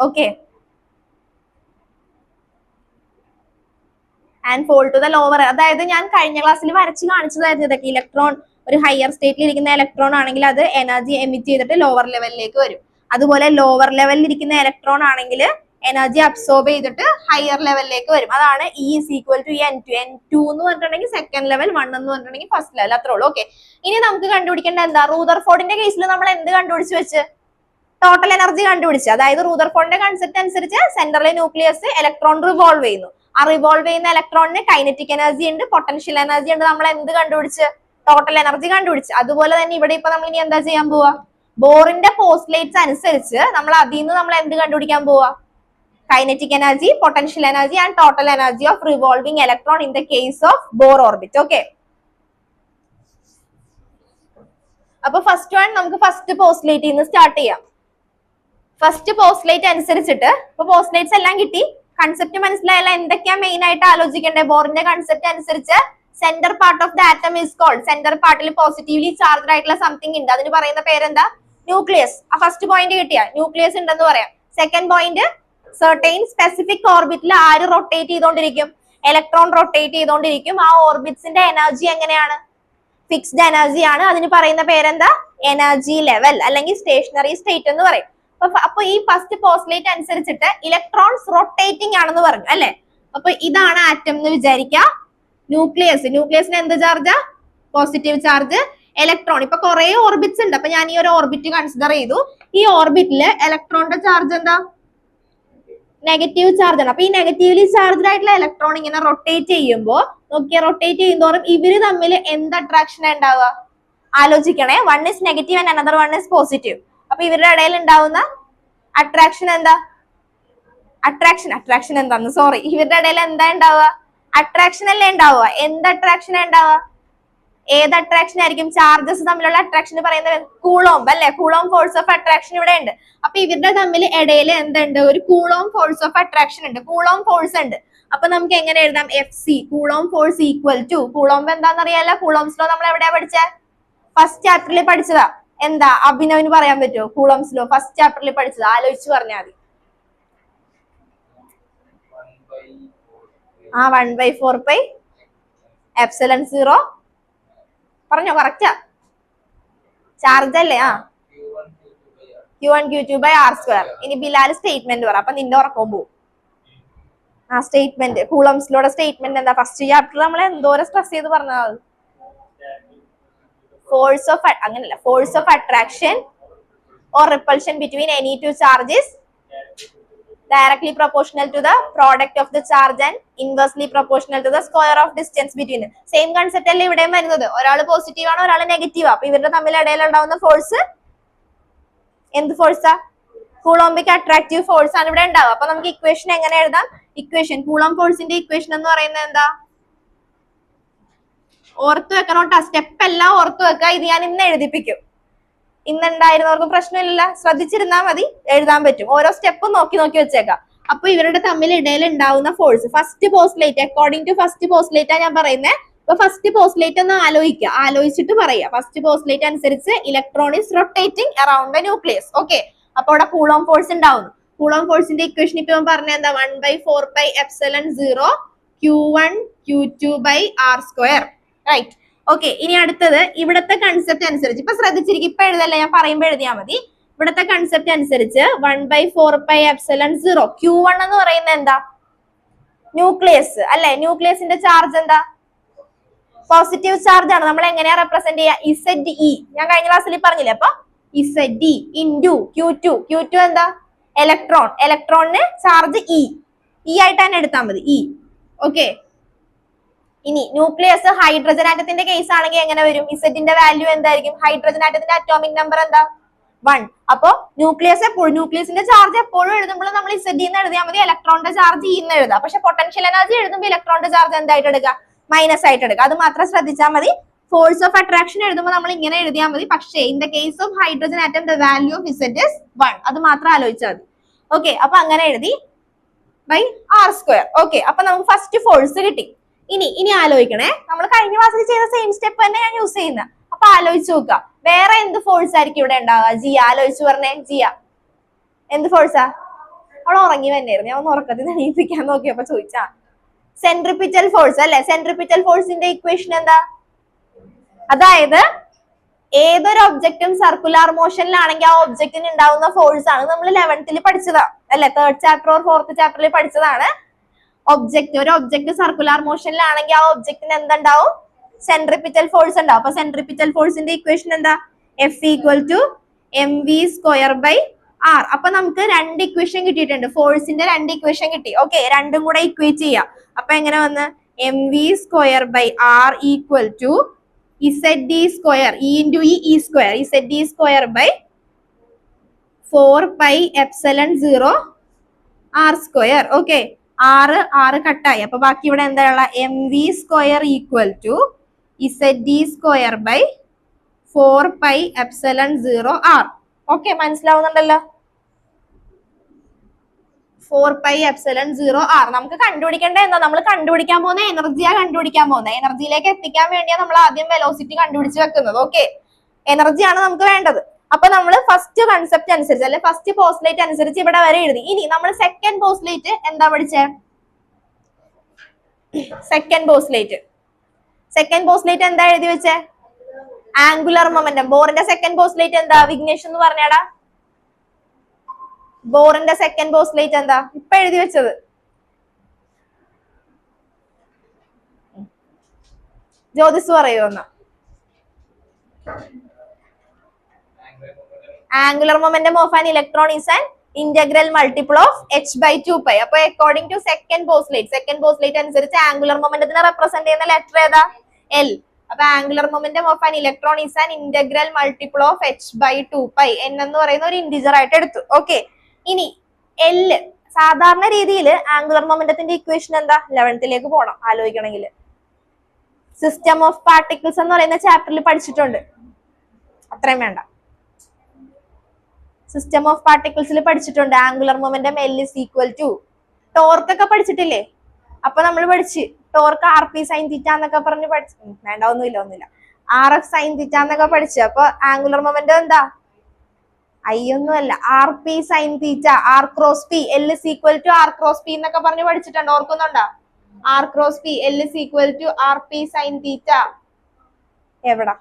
Okay, and fall to the lower. അതായത് ഞാൻ കഴിഞ്ഞ ക്ലാസ്സിൽ വരച്ച് കാണിച്ചതായിരുന്നു ഇതൊക്കെ. ഇലക്ട്രോൺ ഒരു ഹയർ സ്റ്റേറ്റിൽ ഇരിക്കുന്ന ഇലക്ട്രോൺ ആണെങ്കിൽ അത് എനർജി എമിറ്റ് ചെയ്തിട്ട് ലോവർ ലെവലിലേക്ക് വരും. അതുപോലെ ലോവർ ലെവലിൽ ഇരിക്കുന്ന ഇലക്ട്രോൺ ആണെങ്കിൽ എനർജി അബ്സോർബ് ചെയ്തിട്ട് ഹയർ ലെവലിലേക്ക് വരും. അതാണ് E is equal to N2. N2 എന്ന് പറഞ്ഞിട്ടുണ്ടെങ്കിൽ സെക്കൻഡ് ലെവൽ, 1 എന്ന് പറഞ്ഞിട്ടുണ്ടെങ്കിൽ ഫസ്റ്റ് ലെവൽ, അത്രേ ഉള്ളൂ. ഓക്കെ, ഇനി നമുക്ക് കണ്ടുപിടിക്കേണ്ട എന്താ, റൂദർഫോർഡിന്റെ കേസിൽ നമ്മൾ എന്ത് കണ്ടുപിടിച്ച് വെച്ച്? ടോട്ടൽ എനർജി കണ്ടുപിടിച്ച്. അതായത് റൂദർഫോർഡിന്റെ കൺസെപ്റ്റ് അനുസരിച്ച് സെൻട്രൽ ന്യൂക്ലിയസ് ഇലക്ട്രോൺ റിവോൾവ് ചെയ്യുന്നു. ആ റിവോൾവ് ചെയ്യുന്ന ഇലക്ട്രോണിന് കൈനറ്റിക് എനർജി ഉണ്ട്, പൊട്ടൻഷ്യൽ എനർജി ഉണ്ട്. നമ്മൾ എന്ത് കണ്ടുപിടിച്ച്? ടോട്ടൽ എനർജി കണ്ടുപിടിച്ച്. അതുപോലെ തന്നെ ഇവിടെ ഇപ്പൊ നമ്മൾ ഇനി എന്താ ചെയ്യാൻ പോവാ? ബോറിന്റെ പോസ്റ്റ്ലേറ്റ്സ് അനുസരിച്ച് നമ്മൾ അതിൽ നിന്ന് നമ്മൾ എന്ത് കണ്ടുപിടിക്കാൻ പോവാ? Kinetic energy, potential energy and total energy of revolving electron in the case of Bohr orbit. Okay, അപ്പൊ ഫസ്റ്റ് വൺ നമുക്ക് ഫസ്റ്റ് പോസ്റ്റ്ലേറ്റിൽ നിന്ന് സ്റ്റാർട്ട് ചെയ്യാം. ഫസ്റ്റ് പോസ്റ്റ്ലേറ്റ് അനുസരിച്ചിട്ട് ഇപ്പൊ പോസ്റ്റ്ലേറ്റ്സ് എല്ലാം കിട്ടി, കൺസെപ്റ്റ് മനസ്സിലായല്ല. എന്തൊക്കെയാ മെയിൻ ആയിട്ട് ആലോചിക്കേണ്ടത്? ബോറിന്റെ കൺസെപ്റ്റ് അനുസരിച്ച് centre part of the atom is called, centre പാർട്ടിൽ പോസിറ്റീവ്ലി ചാർജ്ഡ് ആയിട്ടുള്ള സംതിങ് ഉണ്ട്, അതിന് പറയുന്ന പേരെന്താ? ന്യൂക്ലിയസ്. ആ ഫസ്റ്റ് പോയിന്റ് കിട്ടിയ ന്യൂക്ലിയസ് ഉണ്ടെന്ന് പറയാം. സെക്കൻഡ് പോയിന്റ്, സർട്ടൈൻ സ്പെസിഫിക് ഓർബിറ്റിൽ ആര് റൊട്ടേറ്റ് ചെയ്തോണ്ടിരിക്കും? ഇലക്ട്രോൺ റൊട്ടേറ്റ് ചെയ്തോണ്ടിരിക്കും. ആ ഓർബിറ്റ്സിന്റെ എനർജി എങ്ങനെയാണ്? ഫിക്സ്ഡ് എനർജി ആണ്. അതിന് പറയുന്ന പേരെന്താ? എനർജി ലെവൽ അല്ലെങ്കിൽ സ്റ്റേഷനറി സ്റ്റേറ്റ് എന്ന് പറയും. അപ്പൊ ഈ ഫസ്റ്റ് പോസ്റ്റ്ലേറ്റ് അനുസരിച്ചിട്ട് ഇലക്ട്രോൺസ് റൊട്ടേറ്റിംഗ് ആണെന്ന് പറഞ്ഞു അല്ലെ. അപ്പൊ ഇതാണ് ആറ്റം എന്ന് വിചാരിക്കാം. ന്യൂക്ലിയസിന് എന്ത് ചാർജാ? Positive charge. ഇലക്ട്രോൺ ഇപ്പൊ കുറെ ഓർബിറ്റ്സ് ഉണ്ട്. അപ്പൊ ഞാൻ ഈ ഒരു ഓർബിറ്റ് കൺസിഡർ ചെയ്തു. ഈ ഓർബിറ്റില് ഇലക്ട്രോണിന്റെ ചാർജ് എന്താ? നെഗറ്റീവ് ചാർജ് ആണ്. അപ്പൊ ഈ നെഗറ്റീവ്ലി ചാർജ്ഡ് ആയിട്ടുള്ള ഇലക്ട്രോൺ ഇങ്ങനെ റൊട്ടേറ്റ് ചെയ്യുമ്പോൾ നോക്കിയാൽ റൊട്ടേറ്റ് ചെയ്യുന്നതോറും ഇവര് തമ്മിൽ എന്ത് അട്രാക്ഷൻ ഉണ്ടാവുക? ആലോചിക്കണേ. One is negative and another one is positive. അപ്പൊ ഇവരുടെ ഇടയിൽ ഉണ്ടാവുന്ന അട്രാക്ഷൻ എന്താ? അട്രാക്ഷൻ എന്താന്ന് സോറി, ഇവരുടെ ഇടയിൽ എന്താ ഉണ്ടാവുക? അട്രാക്ഷൻ അല്ലേ ഉണ്ടാവുക. എന്ത് അട്രാക്ഷൻ ഉണ്ടാവുക? ഏത് അട്രാക്ഷൻ ആയിരിക്കും? ചാർജസ് തമ്മിലുള്ള അട്രാക്ഷൻ പറയുന്നത് കൂളോംബ് അല്ലെ. കൂളോംബ് ഫോഴ്സ് ഓഫ് അട്രാക്ഷൻ ഇവിടെ ഉണ്ട്. അപ്പൊ ഇവരുടെ തമ്മിൽ ഇടയിൽ എന്തുണ്ട്? ഒരു കൂളോംബ് ഫോഴ്സ് ഓഫ് അട്രാക്ഷൻ ഉണ്ട്, കൂളോംബ് ഫോഴ്സ് ഉണ്ട്. അപ്പൊ നമുക്ക് എങ്ങനെ എഴുതാം? FC Coulomb force equal to, Coulomb എന്താണെന്നറിയാലോ. കൂളോംസ് ലോ നമ്മൾ എവിടെയാ പഠിച്ച? ഫസ്റ്റ് ചാപ്റ്ററിൽ പഠിച്ചതാ. എന്താ അഭിനവിന് പറയാൻ പറ്റുമോ? കൂളോംസ് ലോ ഫസ്റ്റ് ചാപ്റ്ററിൽ പഠിച്ചത്, ആലോചിച്ച് പറഞ്ഞാൽ മതി. 1/4 എപ്സിലോൺ 0 പറഞ്ഞോ, കറക്റ്റാ. ചാർജ് അല്ലേ? Q1 Q2 R². ഇനി ബിലാൽ സ്റ്റേറ്റ്മെന്റ് പറ. അപ്പൊ നിന്റെ ഉറക്കം പോവും. സ്റ്റേറ്റ്മെന്റ് കൂളംസ് ലോയുടെ സ്റ്റേറ്റ്മെന്റ് എന്താ? ഫസ്റ്റ് ചാപ്റ്റർ നമ്മൾ എന്തോരം സ്ട്രെസ് ചെയ്ത് പറഞ്ഞത്. ഫോഴ്സ് ഓഫ് അങ്ങനല്ല, force of attraction or repulsion between any two charges directly proportional to the product of the charge and inversely proportional to the square of distance between them. Same concept അല്ലേ ഇവിടെയും വരുന്നത്. ഒരാൾ പോസിറ്റീവ് ആണ്, ഒരാൾ നെഗറ്റീവ്. അപ്പൊ ഇവരുടെ തമ്മിൽ ഇടയിൽ ഉണ്ടാവുന്ന ഫോഴ്സ് എന്ത് ഫോഴ്സാ? കൂളോംബിക് അട്രാക്റ്റീവ് ഫോഴ്സ് ആണ് ഇവിടെ ഉണ്ടാവുക. അപ്പൊ നമുക്ക് ഇക്വേഷൻ എങ്ങനെ എഴുതാം? ഇക്വേഷൻ കൂളോംബ് ഫോഴ്സിന്റെ ഇക്വേഷൻ എന്ന് പറയുന്നത് എന്താ? ഓർത്ത് വെക്കണോട്ടാ, സ്റ്റെപ്പ് എല്ലാം ഓർത്ത് വെക്കുക. ഇത് ഞാൻ ഇന്ന് എഴുതിപ്പിക്കും. ഇന്നുണ്ടായിരുന്നവർക്ക് പ്രശ്നമില്ല, ശ്രദ്ധിച്ചിരുന്നാൽ മതി, എഴുതാൻ പറ്റും. ഓരോ സ്റ്റെപ്പും നോക്കി വെച്ചേക്കാം. അപ്പൊ ഇവരുടെ തമ്മിൽ ഇടയിൽ ഉണ്ടാവുന്ന force first postulate according to first പോസ്റ്റ്ലേറ്റാ ഞാൻ പറയുന്നത്. അപ്പൊ ഫസ്റ്റ് പോസ്റ്റ്ലേറ്റ് ഒന്ന് ആലോചിച്ചിട്ട് പറയാം. ഫസ്റ്റ് പോസ്റ്റ്ലേറ്റ് അനുസരിച്ച് electron is rotating around the nucleus. Okay, അപ്പൊ അവിടെ കൂളോംബ് ഫോഴ്സ് ഉണ്ടാവുന്നു. കൂളോംബ് ഫോഴ്സിന്റെ ഇക്വേഷൻ ഇപ്പൊ പറഞ്ഞ എന്താ? 1/4 epsilon 0 Q1 Q2 R². Right. Okay, ഇനി അടുത്തത് ഇവിടത്തെ കൺസെപ്റ്റ് അനുസരിച്ച് ഇപ്പൊ ശ്രദ്ധിച്ചിരിക്കും. ഇപ്പൊ എഴുതല്ല, ഞാൻ പറയുമ്പോൾ എഴുതിയാൽ മതി. ഇവിടത്തെ കൺസെപ്റ്റ് അനുസരിച്ച് 1/4 എപ്സിലോൺ 0 Q1 എന്ന് പറയുന്നത് എന്താ? ന്യൂക്ലിയസ് അല്ലെ. ന്യൂക്ലിയസിന്റെ ചാർജ് എന്താ? പോസിറ്റീവ് ചാർജ് ആണ്. നമ്മൾ എങ്ങനെയാ റെപ്രസെന്റ് ചെയ്യുക? ZE. ഞാൻ കഴിഞ്ഞ ക്ലാസ്സിൽ പറഞ്ഞില്ലേ. അപ്പൊ ZE ഇൻറ്റു Q2 എന്താ? ഇലക്ട്രോണിന് ചാർജ് E ആയിട്ട് തന്നെ എടുത്താൽ മതി. ഓക്കെ, ഇനി ന്യൂക്ലിയസ് ഹൈഡ്രജൻ ആറ്റത്തിന്റെ കേസ് ആണെങ്കിൽ എങ്ങനെ വരും? ഇസെറ്റിന്റെ വാല്യൂ എന്തായിരിക്കും? ഹൈഡ്രജൻ ആറ്റത്തിന്റെ അറ്റോമിക് നമ്പർ എന്താ? 1. അപ്പൊ ന്യൂക്ലിയസിന്റെ ചാർജ് എപ്പോഴും എഴുതുമ്പോൾ നമ്മൾ ഇസെറ്റ് എന്ന് എഴുതിയാൽ മതി, ഇലക്ട്രോണിന്റെ ചാർജ് എന്ന് എഴുതാം. പക്ഷെ പൊട്ടൻഷ്യൽ എനർജി എഴുതുമ്പോൾ ഇലക്ട്രോണിന്റെ ചാർജ് എന്തായിട്ട് എടുക്കുക? മൈനസ് ആയിട്ട് എടുക്കുക. അത് മാത്രം ശ്രദ്ധിച്ചാൽ മതി. ഫോഴ്സ് ഓഫ് അട്രാക്ഷൻ എഴുതുമ്പോൾ നമ്മൾ ഇങ്ങനെ എഴുതിയാൽ മതി. പക്ഷേ in the case of hydrogen atom the value of Z is 1. അത് മാത്രം ആലോചിച്ചാൽ മതി. ഓക്കെ, അപ്പൊ അങ്ങനെ എഴുതി R². ഓക്കെ, അപ്പൊ നമുക്ക് ഫസ്റ്റ് ഫോഴ്സ് കിട്ടി. ഇനി ആലോചിക്കണേ, നമ്മൾ കഴിഞ്ഞ ക്ലാസ്സിൽ ചെയ്ത സെയിം സ്റ്റെപ്പ് തന്നെ ഞാൻ യൂസ് ചെയ്യുന്നത്. അപ്പൊ ആലോചിച്ച് നോക്കുക, വേറെ എന്ത് ഫോഴ്സ് ആയിരിക്കും ഇവിടെ ഉണ്ടാവുക? ജിയ, ആലോചിച്ച് പറഞ്ഞേ. ജിയ, എന്ത് ഫോഴ്സാ? അവൾ ഉറങ്ങി തന്നെയായിരുന്നു. ഞാൻ ഒന്ന് ഉറക്കത്തിൽ എണീപ്പിക്കാൻ നോക്കിയപ്പോ ചോദിച്ചാ. സെൻട്രിപിറ്റൽ ഫോഴ്സ് അല്ലെ. സെൻട്രിപിറ്റൽ ഫോഴ്സിന്റെ ഇക്വേഷൻ എന്താ? അതായത് ഏതൊരു ഒബ്ജക്റ്റും സർക്കുലർ മോഷനിലാണെങ്കിൽ ആ ഒബ്ജക്റ്റിന് ഉണ്ടാവുന്ന ഫോഴ്സ് ആണ്. നമ്മൾ 11th പഠിച്ചതാ അല്ലെ, 3rd ചാപ്റ്റർ ഓർ 4th ചാപ്റ്ററിൽ പഠിച്ചതാണ്. ഒരു ഒബ്ജക്റ്റ് സർക്കുലർ മോഷനിലാണെങ്കിൽ ആ ഒബ്ജക്റ്റിന് എന്തുണ്ടാവും? സെൻട്രിപിറ്റൽ ഫോഴ്സ് ഉണ്ടാവും. അപ്പൊ സെൻട്രിപിറ്റൽ ഫോഴ്സിന്റെ ഇക്വേഷൻ എന്താ? F = mv²/r. അപ്പൊ നമുക്ക് രണ്ട് ഇക്വേഷൻ കിട്ടിയിട്ടുണ്ട്. ഫോഴ്സിന്റെ രണ്ട് ഇക്വേഷൻ കിട്ടി. ഓക്കെ, രണ്ടും കൂടെ ഇക്വേറ്റ് ചെയ്യാം. അപ്പൊ എങ്ങനെ വന്ന്? mv²/r = Zd², E × E², Zd²/4πε0 r². Okay, r കട്ടായി. അപ്പൊ ബാക്കി ഇവിടെ എന്താ ഉള്ള? mv² = Zd²/4πε0 r. Okay, മനസ്സിലാവുന്നുണ്ടല്ലോ? 4πε0 r. നമുക്ക് കണ്ടുപിടിക്കേണ്ട എന്താ? നമ്മൾ കണ്ടുപിടിക്കാൻ പോകുന്ന എനർജിയാ കണ്ടുപിടിക്കാൻ പോകുന്നത്. എനർജിയിലേക്ക് എത്തിക്കാൻ വേണ്ടിയാണ് നമ്മൾ ആദ്യം വെലോസിറ്റി കണ്ടുപിടിച്ച് വെക്കുന്നത്. ഓക്കെ, എനർജിയാണ് നമുക്ക് വേണ്ടത്. അപ്പൊ നമ്മൾ ഫസ്റ്റ് കൺസെപ്റ്റ് അനുസരിച്ച് അല്ലെ ഫസ്റ്റ് പോസ്റ്റ്ലേറ്റ് അനുസരിച്ച് ഇവിടെ വരെ എഴുതി. ഇനി നമ്മൾ സെക്കൻഡ് പോസ്റ്റ്ലേറ്റ് എന്താ പഠിച്ചേ? സെക്കൻഡ് പോസ്റ്റ്ലേറ്റ് എന്താ എഴുതി വെച്ചേ? Angular momentum. ബോറിന്റെ സെക്കൻഡ് പോസ്റ്റ്ലേറ്റ് എന്താ? വിഘ്നേഷ് എന്ന് പറഞ്ഞാടാ. ബോറിന്റെ സെക്കൻഡ് പോസ്റ്റ്ലേറ്റ് എന്താ? ഇപ്പൊ എഴുതി വെച്ചത്. ജ്യോതിസ് പറയുമെന്ന. Angular momentum of an electron is an integral multiple of h/2π. അപ്പൊ അക്കോർഡിംഗ് ടു സെക്കൻഡ് പോസ്റ്റ്ലേറ്റ് അനുസരിച്ച് ആംഗുലർ മൊമെന്റത്തിനെ റെപ്രസെന്റ് ചെയ്യുന്ന ലെറ്റർ ഏതാ? എൽ. അപ്പൊ angular momentum of an electron is an integral multiple of h/2π. n എന്ന് പറയുന്ന ഒരു ഇന്റിജർ ആയിട്ട് എടുത്തു. ഓക്കെ, ഇനി L. സാധാരണ രീതിയിൽ ആംഗുലർ മൊമെന്റത്തിന്റെ ഇക്വേഷൻ എന്താ? 11th പോകണം ആലോചിക്കണമെങ്കിൽ. സിസ്റ്റം ഓഫ് പാർട്ടിക്കിൾസ് എന്ന് പറയുന്ന ചാപ്റ്ററിൽ പഠിച്ചിട്ടുണ്ട്. അത്രയും വേണ്ട. സിസ്റ്റം ഓഫ് പാർട്ടിക്കിൾസിൽ പഠിച്ചിട്ടുണ്ട്. Angular momentum L is equal to torque ഒക്കെ പഠിച്ചിട്ടില്ലേ? അപ്പൊ നമ്മൾ പഠിച്ച് ടോർക്ക് RP സൈൻ തീറ്റ എന്നൊക്കെ പറഞ്ഞ് പഠിച്ചു. വേണ്ട, ഒന്നുമില്ല. RF സൈൻ തീറ്റ എന്നൊക്കെ പഠിച്ചു. അപ്പൊ ആംഗുലർ മൊമെന്റം എന്താ? ഒന്നുമല്ല, RP sine theta, R cross P, L is equal to R cross P എന്നൊക്കെ പറഞ്ഞ് പഠിച്ചിട്ടുണ്ട്. ഓർക്കുന്നുണ്ടോ? R cross P, L is equal to RP sine theta. എവിടാ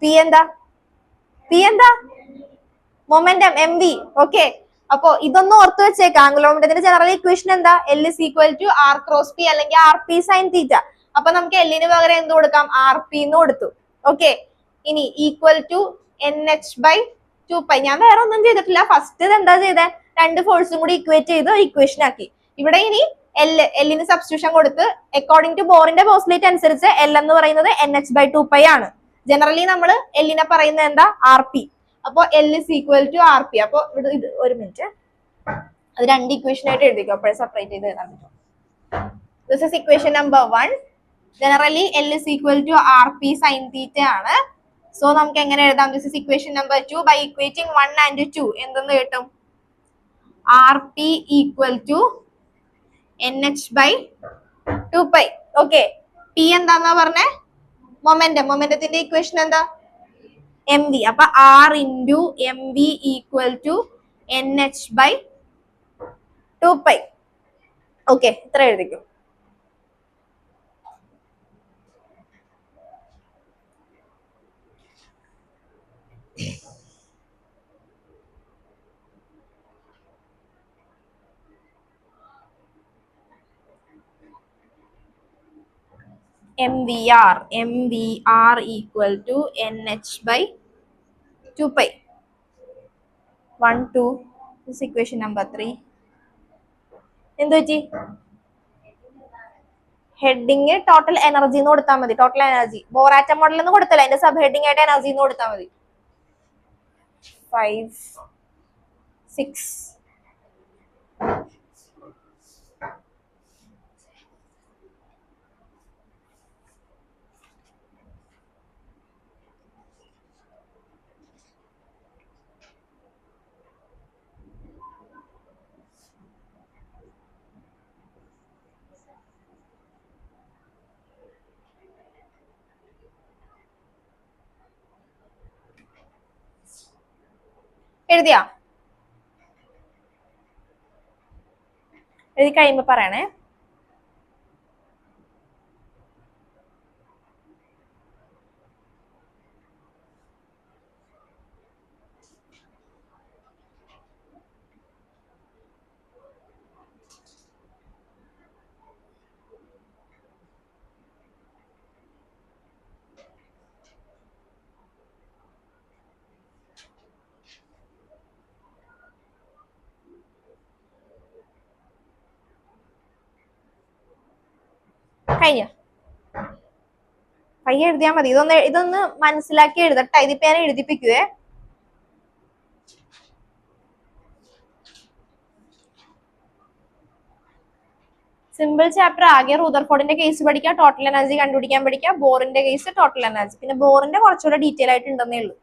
P എന്താ? Momentum MV. ഓക്കെ, അപ്പൊ ഇതൊന്നും ഓർത്ത് വെച്ചേക്കാം. ആംഗുലർ മൊമെന്റത്തിന്റെ ജനറൽ ഇക്വേഷൻ എന്താ? L is equal to R cross P അല്ലെങ്കിൽ RP സൈൻ തീറ്റ. അപ്പൊ നമുക്ക് L ന് പകരം എന്ത് കൊടുക്കാം? RP എന്ന് കൊടുത്തു. ഓക്കെ, ഇനി ഈക്വൽ ടു NH/2π. ഞാൻ വേറെ ഒന്നും ചെയ്തിട്ടില്ല. ഫസ്റ്റ് ഇത് എന്താ ചെയ്തേ? രണ്ട് ഫോഴ്സും കൂടി ഇക്വേറ്റ് ചെയ്ത് ഇക്വേഷൻ ആക്കി. ഇവിടെ ഇനി L ന് സബ്സ്റ്റിറ്റ്യൂഷൻ കൊടുത്ത് അക്കോർഡിംഗ് ടു ബോറിന്റെ പോസ്റ്റ്ലേറ്റ് അനുസരിച്ച് L എന്ന് പറയുന്നത് NH/2π ആണ്. ജനറലി നമ്മൾ L നെ പറയുന്നത് എന്താ? RP. അപ്പൊ L is equal to RP. അപ്പൊ ഇത് ഒരു മിനിറ്റ്, അത് രണ്ട് ഇക്വേഷൻ ആയിട്ട് എഴുതിക്കോ, അപ്പോഴേ സെപ്പറേറ്റ് ചെയ്ത് എഴുതാൻ പറ്റും. This is equation number 1. Generally L is equal to RP sin theta ആണ്. സോ നമുക്ക് എങ്ങനെ എഴുതാം? This is equation number 2. By equating 1 and 2 എന്തെന്ന് കിട്ടും? RP equal to NH/2π. Okay, P എന്താന്നാ പറഞ്ഞേ? മൊമെന്റത്തിന്റെ ഇക്വേഷൻ എന്താ? MV. അപ്പൊ R into MV equal to NH/2π. Okay, ഇത്ര എഴുതിക്കും. MVR equal to NH/2π. 1, 2. This equation number 3. എന്ത് പറ്റി? ഹെഡിങ് ടോട്ടൽ എനർജി എന്ന് കൊടുത്താൽ മതി. Total energy bore atom model എന്ന് കൊടുത്തല്ല, അതിന്റെ സബ് ഹെഡിങ് ആയിട്ട് എനർജി എന്ന് കൊടുത്താൽ മതി. 5, 6. എഴുതിയാ? എഴുതി കഴിയുമ്പോ പറയണേ. കഴിഞ്ഞ പയ്യെ എഴുതിയാ മതി. ഇതൊന്ന് മനസ്സിലാക്കി എഴുതട്ടെ. ഇതിപ്പോ ഞാൻ എഴുതിപ്പിക്കുവേ. സിമ്പിൾ ചാപ്റ്റർ ആകെ റൂദർഫോർഡിന്റെ കേസ് പഠിക്കുക, ടോട്ടൽ എനർജി കണ്ടുപിടിക്കാൻ പഠിക്കുക, ബോറിന്റെ കേസ്, ടോട്ടൽ എനർജി. പിന്നെ ബോറിന്റെ കുറച്ചുകൂടെ ഡീറ്റെയിൽ ആയിട്ട് ഉണ്ടെന്നേ ഉള്ളൂ.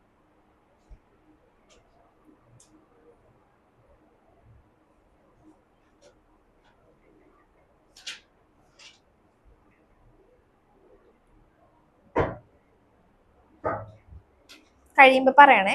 കഴിയുമ്പോ പറയണേ.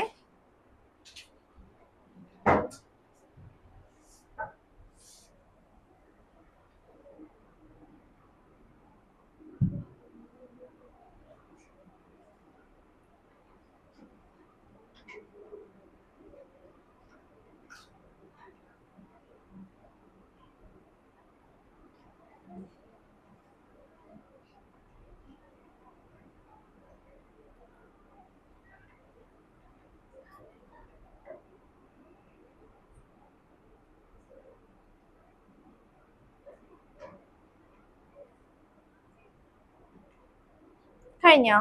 കഴിഞ്ഞോ?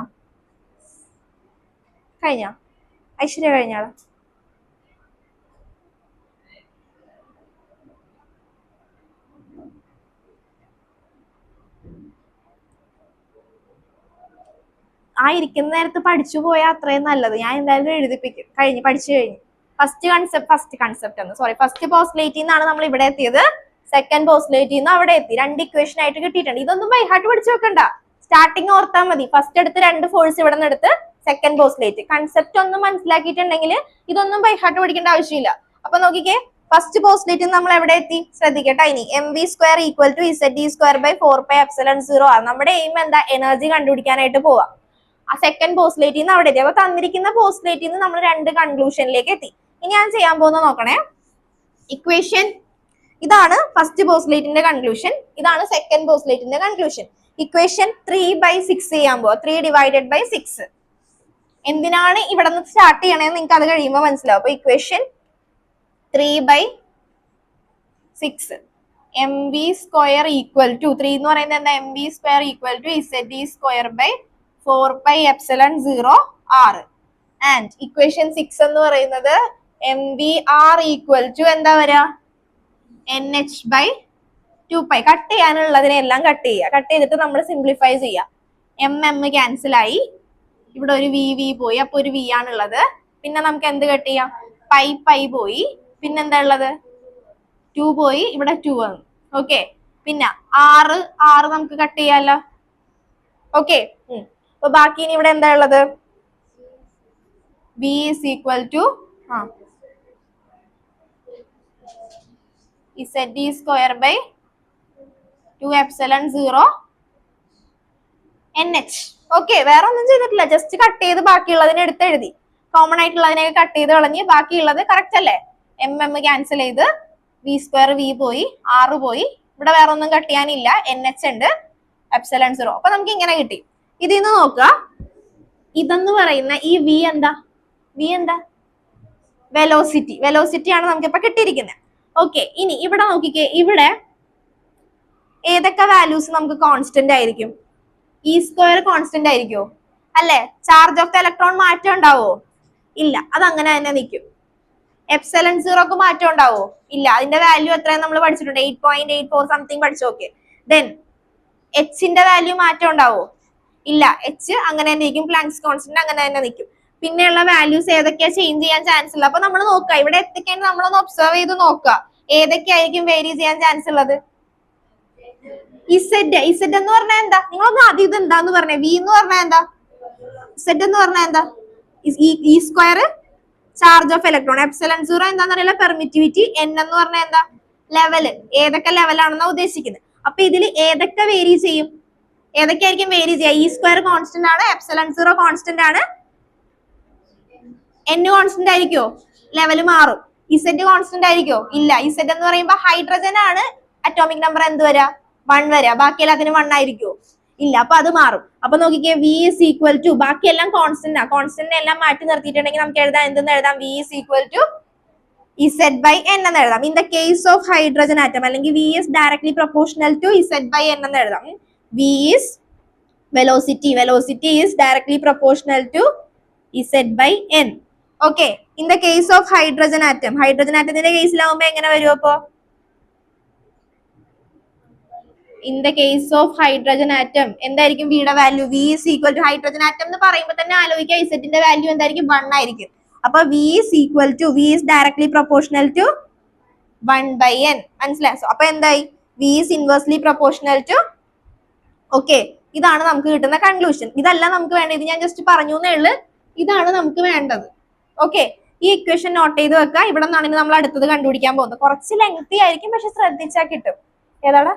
ഐശ്വര്യ കഴിഞ്ഞാള്? ആ ഇരിക്കുന്ന നേരത്ത് പഠിച്ചു പോയാൽ അത്രയും നല്ലത്. ഞാൻ എന്തായാലും എഴുതിപ്പിക്കും. പഠിച്ചു കഴിഞ്ഞു. ഫസ്റ്റ് പോസ്റ്റ്ലേറ്റിൽ നിന്നാണ് നമ്മൾ ഇവിടെ എത്തിയത്. സെക്കൻഡ് പോസ്റ്റ്ലേറ്റിൽ നിന്ന് അവിടെ എത്തി. 2 ഇക്വേഷൻ ആയിട്ട് കിട്ടിയിട്ടുണ്ട്. ഇതൊന്നും ബൈ ഹാർട്ട് പഠിച്ചു വെക്കണ്ട. സ്റ്റാർട്ടിങ് ഓർത്താൽ മതി. ഫസ്റ്റ് എടുത്ത് 2 ഫോഴ്സ് ഇവിടെ നിന്ന് എടുത്ത് സെക്കൻഡ് പോസ്റ്റ്ലേറ്റ്. കൺസെപ്റ്റ് ഒന്നും മനസ്സിലാക്കിയിട്ടുണ്ടെങ്കിൽ ഇതൊന്നും ബൈ ഹാർട്ട് പഠിക്കേണ്ട ആവശ്യമില്ല. അപ്പൊ നോക്കിക്കേ, ഫസ്റ്റ് പോസ്റ്റ്ലേറ്റിൽ നമ്മൾ എവിടെ എത്തി? ശ്രദ്ധിക്കട്ടെ. ഇനി mv² ഈക്വൽ ടു Zd²/4πε0 ആണ്. നമ്മുടെ എയിം എന്താ? എനർജി കണ്ടുപിടിക്കാനായിട്ട് പോവാ. ആ സെക്കൻഡ് പോസ്റ്റ്ലേറ്റിൽ നിന്ന് അവിടെ എത്തി. അപ്പൊ തന്നിരിക്കുന്ന പോസ്റ്റ്ലേറ്റിൽ നിന്ന് നമ്മൾ 2 കൺക്ലൂഷനിലേക്ക് എത്തി. ഇനി ഞാൻ ചെയ്യാൻ പോകുന്നത് നോക്കണേ. ഇക്വേഷൻ ഇതാണ് ഫസ്റ്റ് പോസ്റ്റ്ലേറ്റിന്റെ കൺക്ലൂഷൻ, ഇതാണ് സെക്കൻഡ് പോസ്റ്റ്ലേറ്റിന്റെ കൺക്ലൂഷൻ. ഇക്വേഷൻ 3/6 ചെയ്യാൻ പോവാ. 3/6. എന്തിനാണ് ഇവിടെ നിന്ന് സ്റ്റാർട്ട് ചെയ്യണേന്ന് നിങ്ങൾക്ക് അത് കഴിയുമ്പോൾ മനസ്സിലാവും. അപ്പൊ ഇക്വേഷൻ 3/6 mv² ഈക്വൽ ടു 3 എന്ന് പറയുന്നത് എന്താ? mv² equal to Zd²/4πε0 r and equation 6 എന്ന് പറയുന്നത് mvr ഈക്വൽ ടു എന്താ വരാ? nh/2π. കട്ട് ചെയ്യാനുള്ളതിനെല്ലാം കട്ട് ചെയ്യുക. കട്ട് ചെയ്തിട്ട് നമ്മൾ സിംപ്ലിഫൈ ചെയ്യുക. ക്യാൻസൽ ആയി, ഇവിടെ ഒരു v പോയി, അപ്പൊ ഒരു v ആണുള്ളത്. പിന്നെ നമുക്ക് എന്ത് കട്ട് ചെയ്യാം? പൈ പോയി, പിന്നെന്താ ഉള്ളത്? 2 പോയി, ഇവിടെ 2 വന്നു. ഓക്കെ, പിന്നെ r നമുക്ക് കട്ട് ചെയ്യാലോ. ഓക്കെ, അപ്പൊ ബാക്കി ഇനി ഇവിടെ എന്താ ഉള്ളത്? v is equal to Zd²/2ε0 nh. Okay, വേറെ ഒന്നും ചെയ്തിട്ടില്ല. ജസ്റ്റ് കട്ട് ചെയ്ത് ബാക്കിയുള്ളതിനെ എടുത്ത് എഴുതി. കോമൺ ആയിട്ടുള്ളതിനെയൊക്കെ കട്ട് ചെയ്ത് കളഞ്ഞ് ബാക്കിയുള്ളത് കറക്റ്റ് അല്ലേ? ക്യാൻസൽ ചെയ്ത് v² v പോയി, r പോയി, ഇവിടെ വേറെ ഒന്നും കട്ട് ചെയ്യാനില്ല. nh ഉണ്ട്, ε0. അപ്പൊ നമുക്ക് ഇങ്ങനെ കിട്ടി. ഇതിന്ന് നോക്കുക, ഇതെന്ന് പറയുന്ന ഈ v എന്താ? വെലോസിറ്റി ആണ് നമുക്കിപ്പോ കിട്ടിയിരിക്കുന്നത്. ഓക്കെ, ഇനി ഇവിടെ നോക്കിക്കേ. ഇവിടെ ഏതൊക്കെ വാല്യൂസ് നമുക്ക് കോൺസ്റ്റന്റ് ആയിരിക്കും? e² കോൺസ്റ്റന്റ് ആയിരിക്കുമോ? അല്ലെ? ചാർജ് ഓഫ് ദ ഇലക്ട്രോൺ മാറ്റം ഉണ്ടാവോ? ഇല്ല, അത് അങ്ങനെ തന്നെ നിൽക്കും. ε0ക്ക് മാറ്റം ഉണ്ടാവോ? ഇല്ല, അതിന്റെ വാല്യൂ എത്രയാണ് നമ്മൾ പഠിച്ചിട്ടുണ്ട്? 8.84 സംതിങ് പഠിച്ചു. ഓക്കെ, ദെൻ ന്റെ വാല്യൂ മാറ്റം ഉണ്ടാവോ? ഇല്ല, h അങ്ങനെ തന്നെ നിൽക്കും. പ്ലാങ്ക്സ് കോൺസ്റ്റന്റ് അങ്ങനെ തന്നെ നിൽക്കും. പിന്നെയുള്ള വാല്യൂസ് ഏതൊക്കെയാ ചേഞ്ച് ചെയ്യാൻ ചാൻസ് ഉള്ളത്? അപ്പൊ നമ്മൾ നോക്കുക, ഇവിടെ എത്തിക്കഴിഞ്ഞാൽ നമ്മളൊന്ന് ഒബ്സർവ് ചെയ്ത് നോക്കുക, ഏതൊക്കെയായിരിക്കും വേരി ചെയ്യാൻ ചാൻസ് ഉള്ളത്? ഇസെഡ് എന്ന് പറഞ്ഞാൽ എന്താ? നിങ്ങളൊന്ന് ആദ്യം ഇത് എന്താന്ന് പറഞ്ഞേ. v എന്ന് പറഞ്ഞാൽ എന്താ? ഇസെഡ് എന്ന് പറഞ്ഞാൽ എന്താ? e² charge of electron. ε0 എന്താന്ന് അറിയില്ല, പെർമിറ്റിവിറ്റി. n എന്ന് പറഞ്ഞാൽ എന്താ? ലെവല്. ഏതൊക്കെ ലെവലാണെന്നാ ഉദ്ദേശിക്കുന്നത്. അപ്പൊ ഇതിൽ ഏതൊക്കെ വേരി ചെയ്യും? ഏതൊക്കെയായിരിക്കും വേരി ചെയ്യുക? e² കോൺസ്റ്റന്റ് ആണ്, ε0 കോൺസ്റ്റന്റ് ആണ്, n കോൺസ്റ്റന്റ് ആയിരിക്കോ? ലെവല് മാറും. ഇസെഡ് കോൺസ്റ്റന്റ് ആയിരിക്കോ? ഇല്ല. ഇസെഡ് എന്ന് പറയുമ്പോൾ ഹൈഡ്രജൻ ആണ് അറ്റോമിക് നമ്പർ എന്ത് വരാ? 1 വരാ. ബാക്കി എല്ലാത്തിനും 1 ആയിരിക്കോ? ഇല്ല, അപ്പൊ അത് മാറും. അപ്പൊ നോക്കിക്കേ, v is equal to, ബാക്കിയെല്ലാം കോൺസ്റ്റന്റ് ആ. കോൺസ്റ്റന്റ് എല്ലാം മാറ്റി നിർത്തിയിട്ടുണ്ടെങ്കിൽ നമുക്ക് എഴുതാം, എന്തെന്ന് എഴുതാം? v is equal to Z/n എന്ന് എഴുതാം. In the case of hydrogen atom, അല്ലെങ്കിൽ v is directly proportional to Z/n എന്ന് എഴുതാം. v is velocity is directly proportional to Z/n. ഓക്കെ, in the case of hydrogen ആറ്റത്തിന്റെ കേസിലാവുമ്പോ എങ്ങനെ വരും? അപ്പോ in the case of hydrogen atom എന്തായിരിക്കും വിയുടെ value? v is equal to, hydrogen atom എന്ന് പറയുമ്പോൾ തന്നെ ആലോചിക്കുക, ഇസെറ്റിന്റെ വാല്യൂ എന്തായിരിക്കും? 1 ആയിരിക്കും. അപ്പൊ v is directly proportional to 1/n. മനസ്സിലായോ? അപ്പൊ എന്തായി? v is inversely proportional to. Okay, ഇതാണ് നമുക്ക് കിട്ടുന്ന കൺക്ലൂഷൻ. ഇതല്ല നമുക്ക് വേണ്ടത്, ഇത് ഞാൻ ജസ്റ്റ് പറഞ്ഞു എന്നേ ഉള്ളൂ. ഇതാണ് നമുക്ക് വേണ്ടത്. ഓക്കെ, ഈ ഇക്വേഷൻ നോട്ട് ചെയ്ത് വെക്കുക. ഇവിടെ നിന്നാണ് നമ്മൾ അടുത്തത് കണ്ടുപിടിക്കാൻ പോകുന്നത്. കുറച്ച് ലെങ്തി ആയിരിക്കും, പക്ഷെ ശ്രദ്ധിച്ചാൽ കിട്ടും. ഏതാടാ?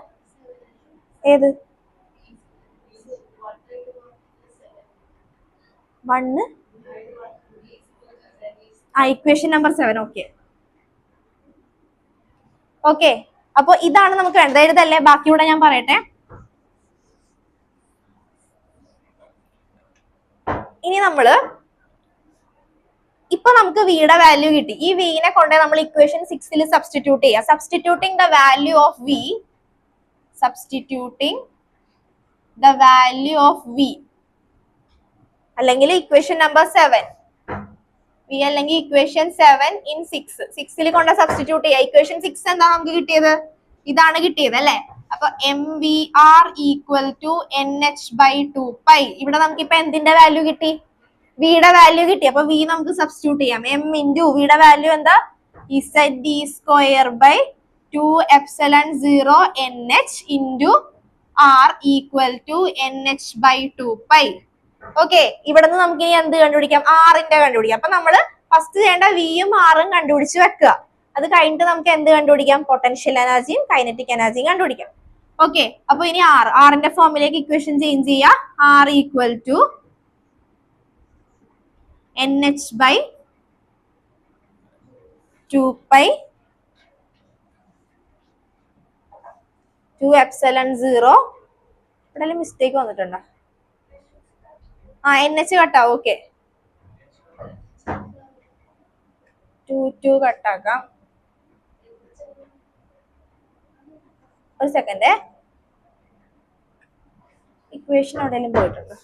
ഏത്? 1 ഇക്വേഷൻ നമ്പർ 7. ഓക്കെ, അപ്പൊ ഇതാണ് നമുക്ക് വേണ്ടത്. എഴുതല്ലേ, ബാക്കിയൂടെ ഞാൻ പറയട്ടെ. ഇനി ഇപ്പൊ നമുക്ക് വിയുടെ വാല്യൂ കിട്ടി. ഈ വിനെ കൊണ്ട് നമ്മൾ ഇക്വേഷൻ 6ൽ സബ്സ്റ്റിറ്റ്യൂട്ട് ചെയ്യാം. Substituting the value of v അല്ലെങ്കിൽ ഇക്വേഷൻ നമ്പർ 7 വി അല്ലെങ്കിൽ ഇക്വേഷൻ 7 ഇൻ 6 കൊണ്ട് സബ്സ്റ്റിറ്റ്യൂട്ട് ചെയ്യാം. ഇക്വേഷൻ 6 എന്താ നമുക്ക് കിട്ടിയത്? ഇതാണ് കിട്ടിയത് അല്ലെ? അപ്പൊ M V R equal to N H by 2π. ഇവിടെ നമുക്ക് ഇപ്പൊ എന്തിന്റെ വാല്യൂ കിട്ടി? വിയുടെ വാല്യൂ കിട്ടി. അപ്പൊ വി നമുക്ക് സബ്സ്റ്റിറ്റ്യൂട്ട് ചെയ്യാം. എം ഇൻറ്റു വിയുടെ വാല്യൂ എന്താ? Z D square by 2ε0 N H into R equal to N H by 2π. Okay, ഇവിടെ നിന്ന് നമുക്ക് ഇനി എന്ത് കണ്ടുപിടിക്കാം? ആറിന്റെ കണ്ടുപിടിക്കാം. അപ്പൊ നമ്മള് ഫസ്റ്റ് ചെയ്യേണ്ട വിയും ആറും കണ്ടുപിടിച്ച് വെക്കുക. അത് കഴിഞ്ഞിട്ട് നമുക്ക് എന്ത് കണ്ടുപിടിക്കാം? പൊട്ടൻഷ്യൽ എനർജിയും കൈനറ്റിക് എനർജിയും കണ്ടുപിടിക്കാം. ഓക്കെ, അപ്പൊ ഇനി ആറിന്റെ ഫോമിലേക്ക് ഇക്വേഷൻ ചേഞ്ച് ചെയ്യാം. R equal to N H by 2π 2ε0. ഇവിടെ മിസ്റ്റേക്ക് വന്നിട്ടുണ്ടോ? എൻ എച്ച് കട്ടാവും. ഓക്കെ, 2 കട്ടാക്കാം. ഒരു സെക്കൻഡ്, ഇക്വേഷൻ എവിടെയെങ്കിലും പോയിട്ടുണ്ട്.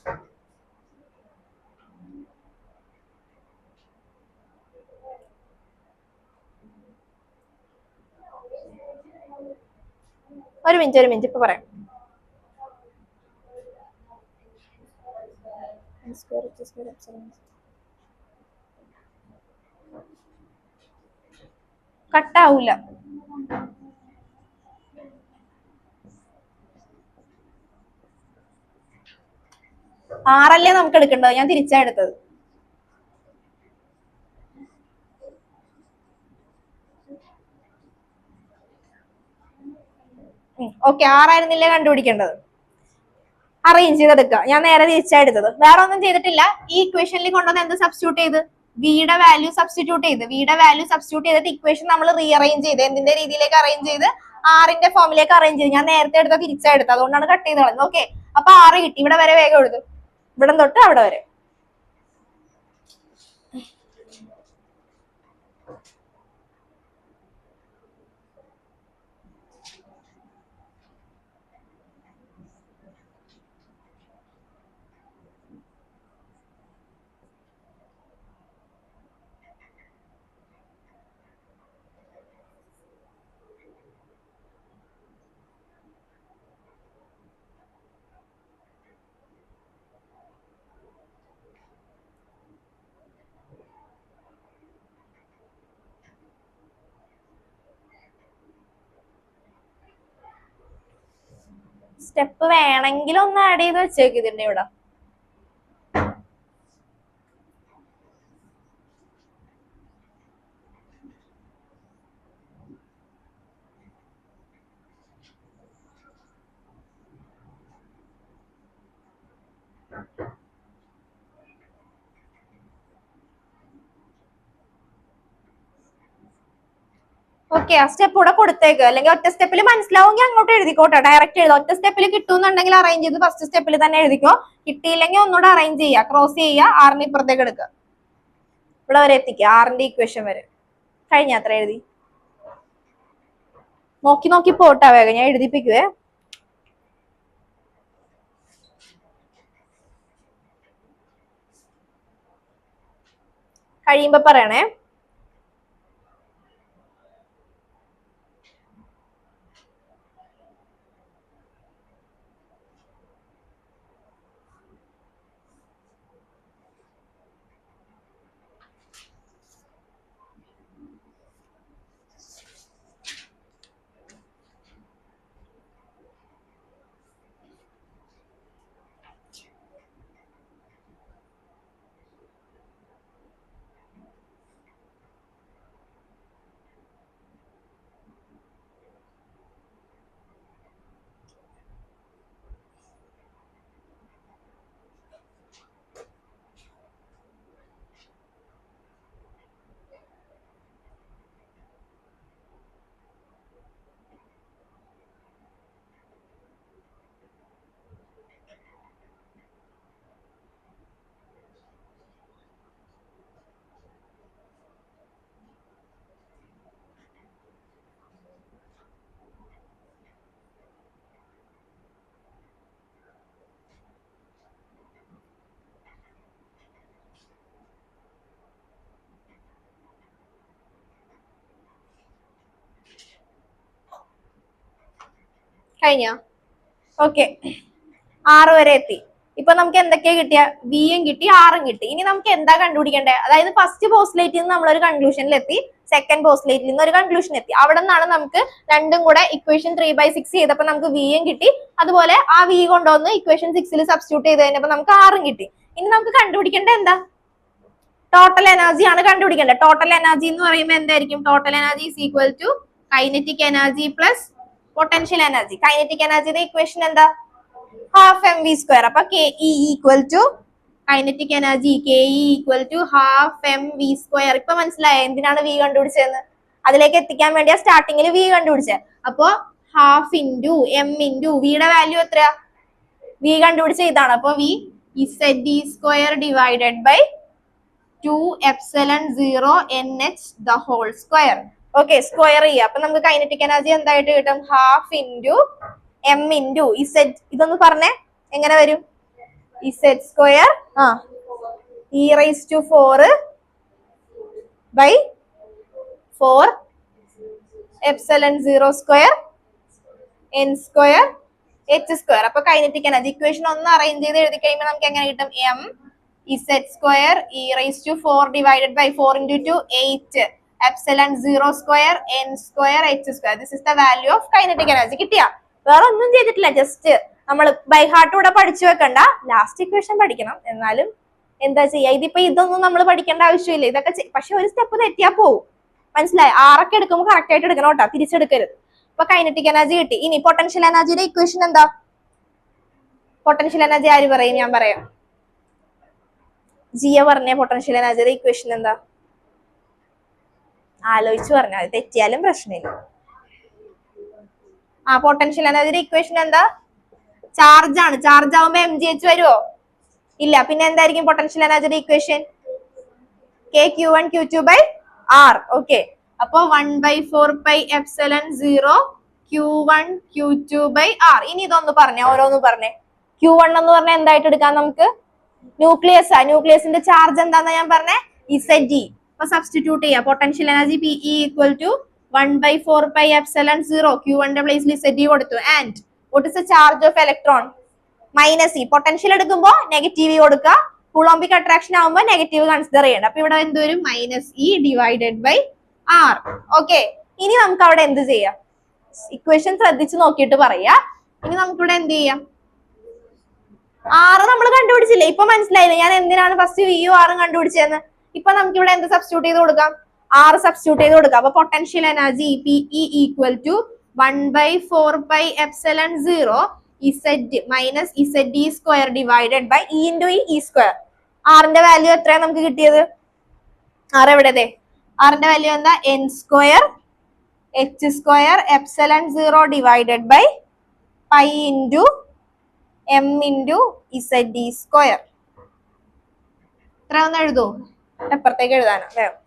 ഒരു മിനിറ്റ് ഇപ്പൊ പറയാം. കട്ടാവൂല. ആറല്ലേ നമുക്ക് എടുക്കേണ്ടത്, ഞാൻ തിരിച്ചാ എടുത്തത്. ഓക്കെ, ആറായിരുന്നില്ലേ കണ്ടുപിടിക്കേണ്ടത്? അറേഞ്ച് ചെയ്തെടുക്കുക. ഞാൻ നേരെ തിരിച്ചാ എടുത്തത്, വേറെ ഒന്നും ചെയ്തിട്ടില്ല. ഈ ഇക്വേഷനിൽ കൊണ്ടുവന്ന് എന്ത് സബ്സ്റ്റിറ്റ്യൂട്ട് ചെയ്ത്? വിയുടെ വാല്യൂ സബ്സ്റ്റിറ്റ്യൂട്ട് ചെയ്തിട്ട് ഇക്വേഷൻ നമ്മൾ റീഅറേഞ്ച് ചെയ്ത് എന്തിന്റെ രീതിയിലേക്ക് അറേഞ്ച് ചെയ്ത്? ആറിന്റെ ഫോമിലേക്ക് അറേഞ്ച് ചെയ്ത്. ഞാൻ നേരത്തെ എടുത്ത തിരിച്ചാ എടുത്തത്, അതുകൊണ്ടാണ് കട്ട് ചെയ്ത് കളഞ്ഞത്. ഓക്കെ, അപ്പൊ 6 കിട്ടി. ഇവിടെ വരെ വേഗം എഴുതും, ഇവിടെ തൊട്ട് അവിടെ വരെ. സ്റ്റെപ്പ് വേണമെങ്കിൽ ഒന്ന് ആഡ് ചെയ്ത് വെച്ചേക്ക് ഇതിന്റെ ഇവിടെ. ഓക്കെ, ആ സ്റ്റെപ്പ് കൂടെ കൊടുത്തേക്ക്. അല്ലെങ്കിൽ ഒറ്റ സ്റ്റെപ്പിൽ മനസ്സിലാവുമെങ്കിൽ അങ്ങോട്ട് എഴുതിക്കോട്ടെ, ഡയറക്റ്റ് എഴുതാം. ഒറ്റ സ്റ്റെപ്പിൽ കിട്ടുന്നുണ്ടെങ്കിൽ അറേഞ്ച് ചെയ്ത് ഫസ്റ്റ് സ്റ്റെപ്പിൽ തന്നെ എഴുതിക്കോ. കിട്ടിയില്ലെങ്കിൽ ഒന്നുകൂടെ അറേഞ്ച് ചെയ്യുക, ക്രോസ് ചെയ്യുക, ആറിന് ഇപ്പുറത്തേക്ക് എടുക്കുക, ഇവിടെ വരെ എത്തിക്കുക, ആറിന്റെ ഇക്വേഷൻ വരെ. കഴിഞ്ഞ അത്ര എഴുതി നോക്കി പോട്ടാ, വേഗം ഞാൻ എഴുതിപ്പിക്കുവേ. കഴിയുമ്പോ പറയണേ. കഴിഞ്ഞ ഓക്കെ 6 വരെ എത്തി. ഇപ്പൊ നമുക്ക് എന്തൊക്കെയാ കിട്ടിയ? വിയും കിട്ടി, ആറും കിട്ടി. ഇനി നമുക്ക് എന്താ കണ്ടുപിടിക്കേണ്ടത്? അതായത് ഫസ്റ്റ് പോസ്റ്റുലേറ്റിൽ നിന്ന് നമ്മൾ ഒരു കൺക്ലൂഷനിൽ എത്തി, സെക്കൻഡ് പോസ്റ്റുലേറ്റിൽ നിന്ന് ഒരു കൺക്ലൂഷൻ എത്തി. അവിടെ നിന്നാണ് നമുക്ക് രണ്ടും കൂടെ ഇക്വേഷൻ 3/6 ചെയ്തപ്പോ നമുക്ക് വിയും കിട്ടി, അതുപോലെ ആ വി കൊണ്ടുവന്ന് ഇക്വേഷൻ 6ൽ സബ്സ്റ്റിറ്റ്യൂട്ട് ചെയ്ത് കഴിഞ്ഞപ്പോ നമുക്ക് ആറും കിട്ടി. ഇനി നമുക്ക് കണ്ടുപിടിക്കേണ്ടത് എന്താ? ടോട്ടൽ എനർജി ആണ് കണ്ടുപിടിക്കേണ്ടത്. ടോട്ടൽ എനർജി എന്ന് പറയുമ്പോൾ എന്തായിരിക്കും? Total energy is equal to kinetic energy plus potential energy. Kinetic എനർജിയുടെ ഇക്വേഷൻ എന്താ? Half mv square. അപ്പൊ ke equal to kinetic energy ke equal to half mv square. ഇപ്പൊ മനസ്സിലായോ എന്തിനാണ് വി കണ്ടുപിടിച്ചതെന്ന്? അതിലേക്ക് എത്തിക്കാൻ വേണ്ടിയാ സ്റ്റാർട്ടിങ്ങിൽ വി കണ്ടുപിടിച്ചത്. അപ്പൊ ഹാഫ് ഇൻറ്റു എം ഇൻറ്റു വിയുടെ വാല്യൂ എത്രയാ? വി കണ്ടുപിടിച്ച ഇതാണ്. അപ്പൊ V Z square divided by 2ε0 nh the whole square. Okay, square ചെയ്യുക. അപ്പൊ നമുക്ക് കൈനറ്റിക് എനർജി എന്തായിട്ട് കിട്ടും? Half into M into Z. ഇതൊന്ന് പറഞ്ഞേ, എങ്ങനെ വരും? Z square E raise to 4 by 4ε0 square N square H square. അപ്പൊ കൈനറ്റിക് എനർജി ഇക്വേഷൻ ഒന്ന് അറേഞ്ച് ചെയ്ത് എഴുതി കഴിയുമ്പോൾ നമുക്ക് എങ്ങനെ കിട്ടും? M Z square E raise to 4 divided by 4 into 2 8ε0 square N square H square. This is the value of kinetic energy. കിട്ടിയ? വേറെ ഒന്നും ചെയ്തിട്ടില്ല, ജസ്റ്റ് നമ്മൾ ബൈ ഹാർട്ട് കൂടെ പഠിച്ചു വെക്കണ്ട, ലാസ്റ്റ് ഇക്വേഷൻ പഠിക്കണം. എന്നാലും എന്താ ചെയ്യാ, ഇതിപ്പോ ഇതൊന്നും നമ്മൾ പഠിക്കേണ്ട ആവശ്യമില്ല. ഇതൊക്കെ പക്ഷെ ഒരു സ്റ്റെപ്പ് തെറ്റിയാ പോവും. മനസ്സിലായി? ആറൊക്കെ എടുക്കുമ്പോൾ കറക്റ്റ് ആയിട്ട് എടുക്കണം കേട്ടോ, തിരിച്ചെടുക്കരുത്. അപ്പൊ കൈനറ്റിക് എനർജി കിട്ടി. ഇനി പൊട്ടൻഷ്യൽ എനർജിയുടെ ഇക്വേഷൻ എന്താ? പൊട്ടൻഷ്യൽ എനർജി ആര് പറയും? ഞാൻ പറയാം. ജിയ പറഞ്ഞ പൊട്ടൻഷ്യൽ എനർജിയുടെ ഇക്വേഷൻ എന്താ? ആലോചിച്ച് പറഞ്ഞാൽ മതി, തെറ്റിയാലും പ്രശ്നമില്ല. പൊട്ടൻഷ്യൽ എനർജിയുടെ ഇക്വേഷൻ എന്താ? ചാർജ് ആണ്. ചാർജ് ആവുമ്പോ mgh വരുമോ? ഇല്ല. പിന്നെ എന്തായിരിക്കും പൊട്ടൻഷ്യൽ എനർജിയുടെ equation? kq1 q2 by r. Okay, അപ്പൊ 1/4πε0 q1 q2 ബൈ r. ഇനി ഇതൊന്ന് പറഞ്ഞേ, ഓരോന്ന് പറഞ്ഞേ. q1 എന്ന് പറഞ്ഞാൽ എന്തായിട്ട് എടുക്കാം നമുക്ക്? ന്യൂക്ലിയസ് ആ. ന്യൂക്ലിയസിന്റെ ചാർജ് എന്താന്ന് ഞാൻ പറഞ്ഞേ? Zg. അപ്പൊ സബ്സ്റ്റിറ്റ്യൂട്ട് ചെയ്യാം. Potential energy Pe equal to 1/4πε0 q1ന്റെ പ്ലേസിൽ Zg കൊടുത്തു. And what is the charge of electron? -e. Potential എടുക്കുമ്പോൾ നെഗറ്റീവ് കൊടുക്കുക, കൂളോംബിക് അട്രാക്ഷൻ ആവുമ്പോൾ നെഗറ്റീവ് കൺസിഡർ ചെയ്യണം. അപ്പൊ ഇവിടെ എന്ത് വരും? -e divided by r. Okay, ഇനി നമുക്ക് അവിടെ എന്ത് ചെയ്യാം? ഇക്വേഷൻ ശ്രദ്ധിച്ച് നോക്കിയിട്ട് പറയാ. ഇനി നമുക്കിവിടെ എന്ത് ചെയ്യാം? r നമ്മൾ കണ്ടുപിടിച്ചില്ലേ? ഇപ്പൊ മനസ്സിലായില്ലേ ഞാൻ എന്തിനാണ് ഫസ്റ്റ് വിയും ആറും കണ്ടുപിടിച്ചതെന്ന്? ഇപ്പൊ നമുക്ക് ഇവിടെ എന്ത് സബ്സ്റ്റിറ്റ്യൂട്ട് ചെയ്ത് കൊടുക്കാം? r സബ്സ്റ്റിറ്റ്യൂട്ട് ചെയ്ത് കൊടുക്കാം. അപ്പൊ potential energy Pe equal to 1/4πε0 z minus Zd square divided by e into E square. ആറിന്റെ വാല്യൂ എത്രയാണ് നമുക്ക് കിട്ടിയത്? ആറ് എവിടെ? ആറിന്റെ വാല്യൂ എന്താ? N square H square ε0 divided by pi into M into Zd square. ഇത്ര ഒന്ന് എഴുതൂ, എപ്പുറത്തേക്ക് എഴുതാനാ വേണം.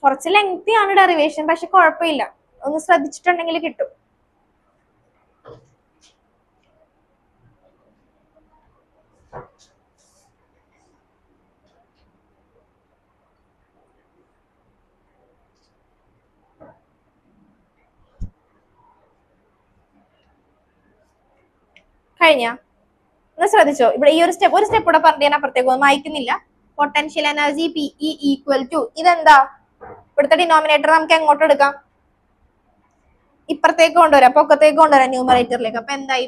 കുറച്ച് ലെങ്തി ആണ് ഡെറിവേഷൻ, പക്ഷെ കുഴപ്പമില്ല, ഒന്ന് ശ്രദ്ധിച്ചിട്ടുണ്ടെങ്കിൽ കിട്ടും. കഴിഞ്ഞ ഒന്ന് ശ്രദ്ധിച്ചോ? ഇവിടെ ഈ ഒരു സ്റ്റെപ്പ് കൂടെ പറഞ്ഞു ഞാൻ അപ്പുറത്തേക്ക് ഒന്നും വായിക്കുന്നില്ല. Potential energy Pe equal to ഇതെന്താ? ഇവിടുത്തെ ഡിനോമിനേറ്റർ നമുക്ക് എങ്ങോട്ട് എടുക്കാം? ഇപ്പുറത്തേക്ക് കൊണ്ടുവരാം, പൊക്കത്തേക്ക് കൊണ്ടുവരാം ന്യൂമറേറ്ററിലേക്ക്. അപ്പൊ എന്തായി?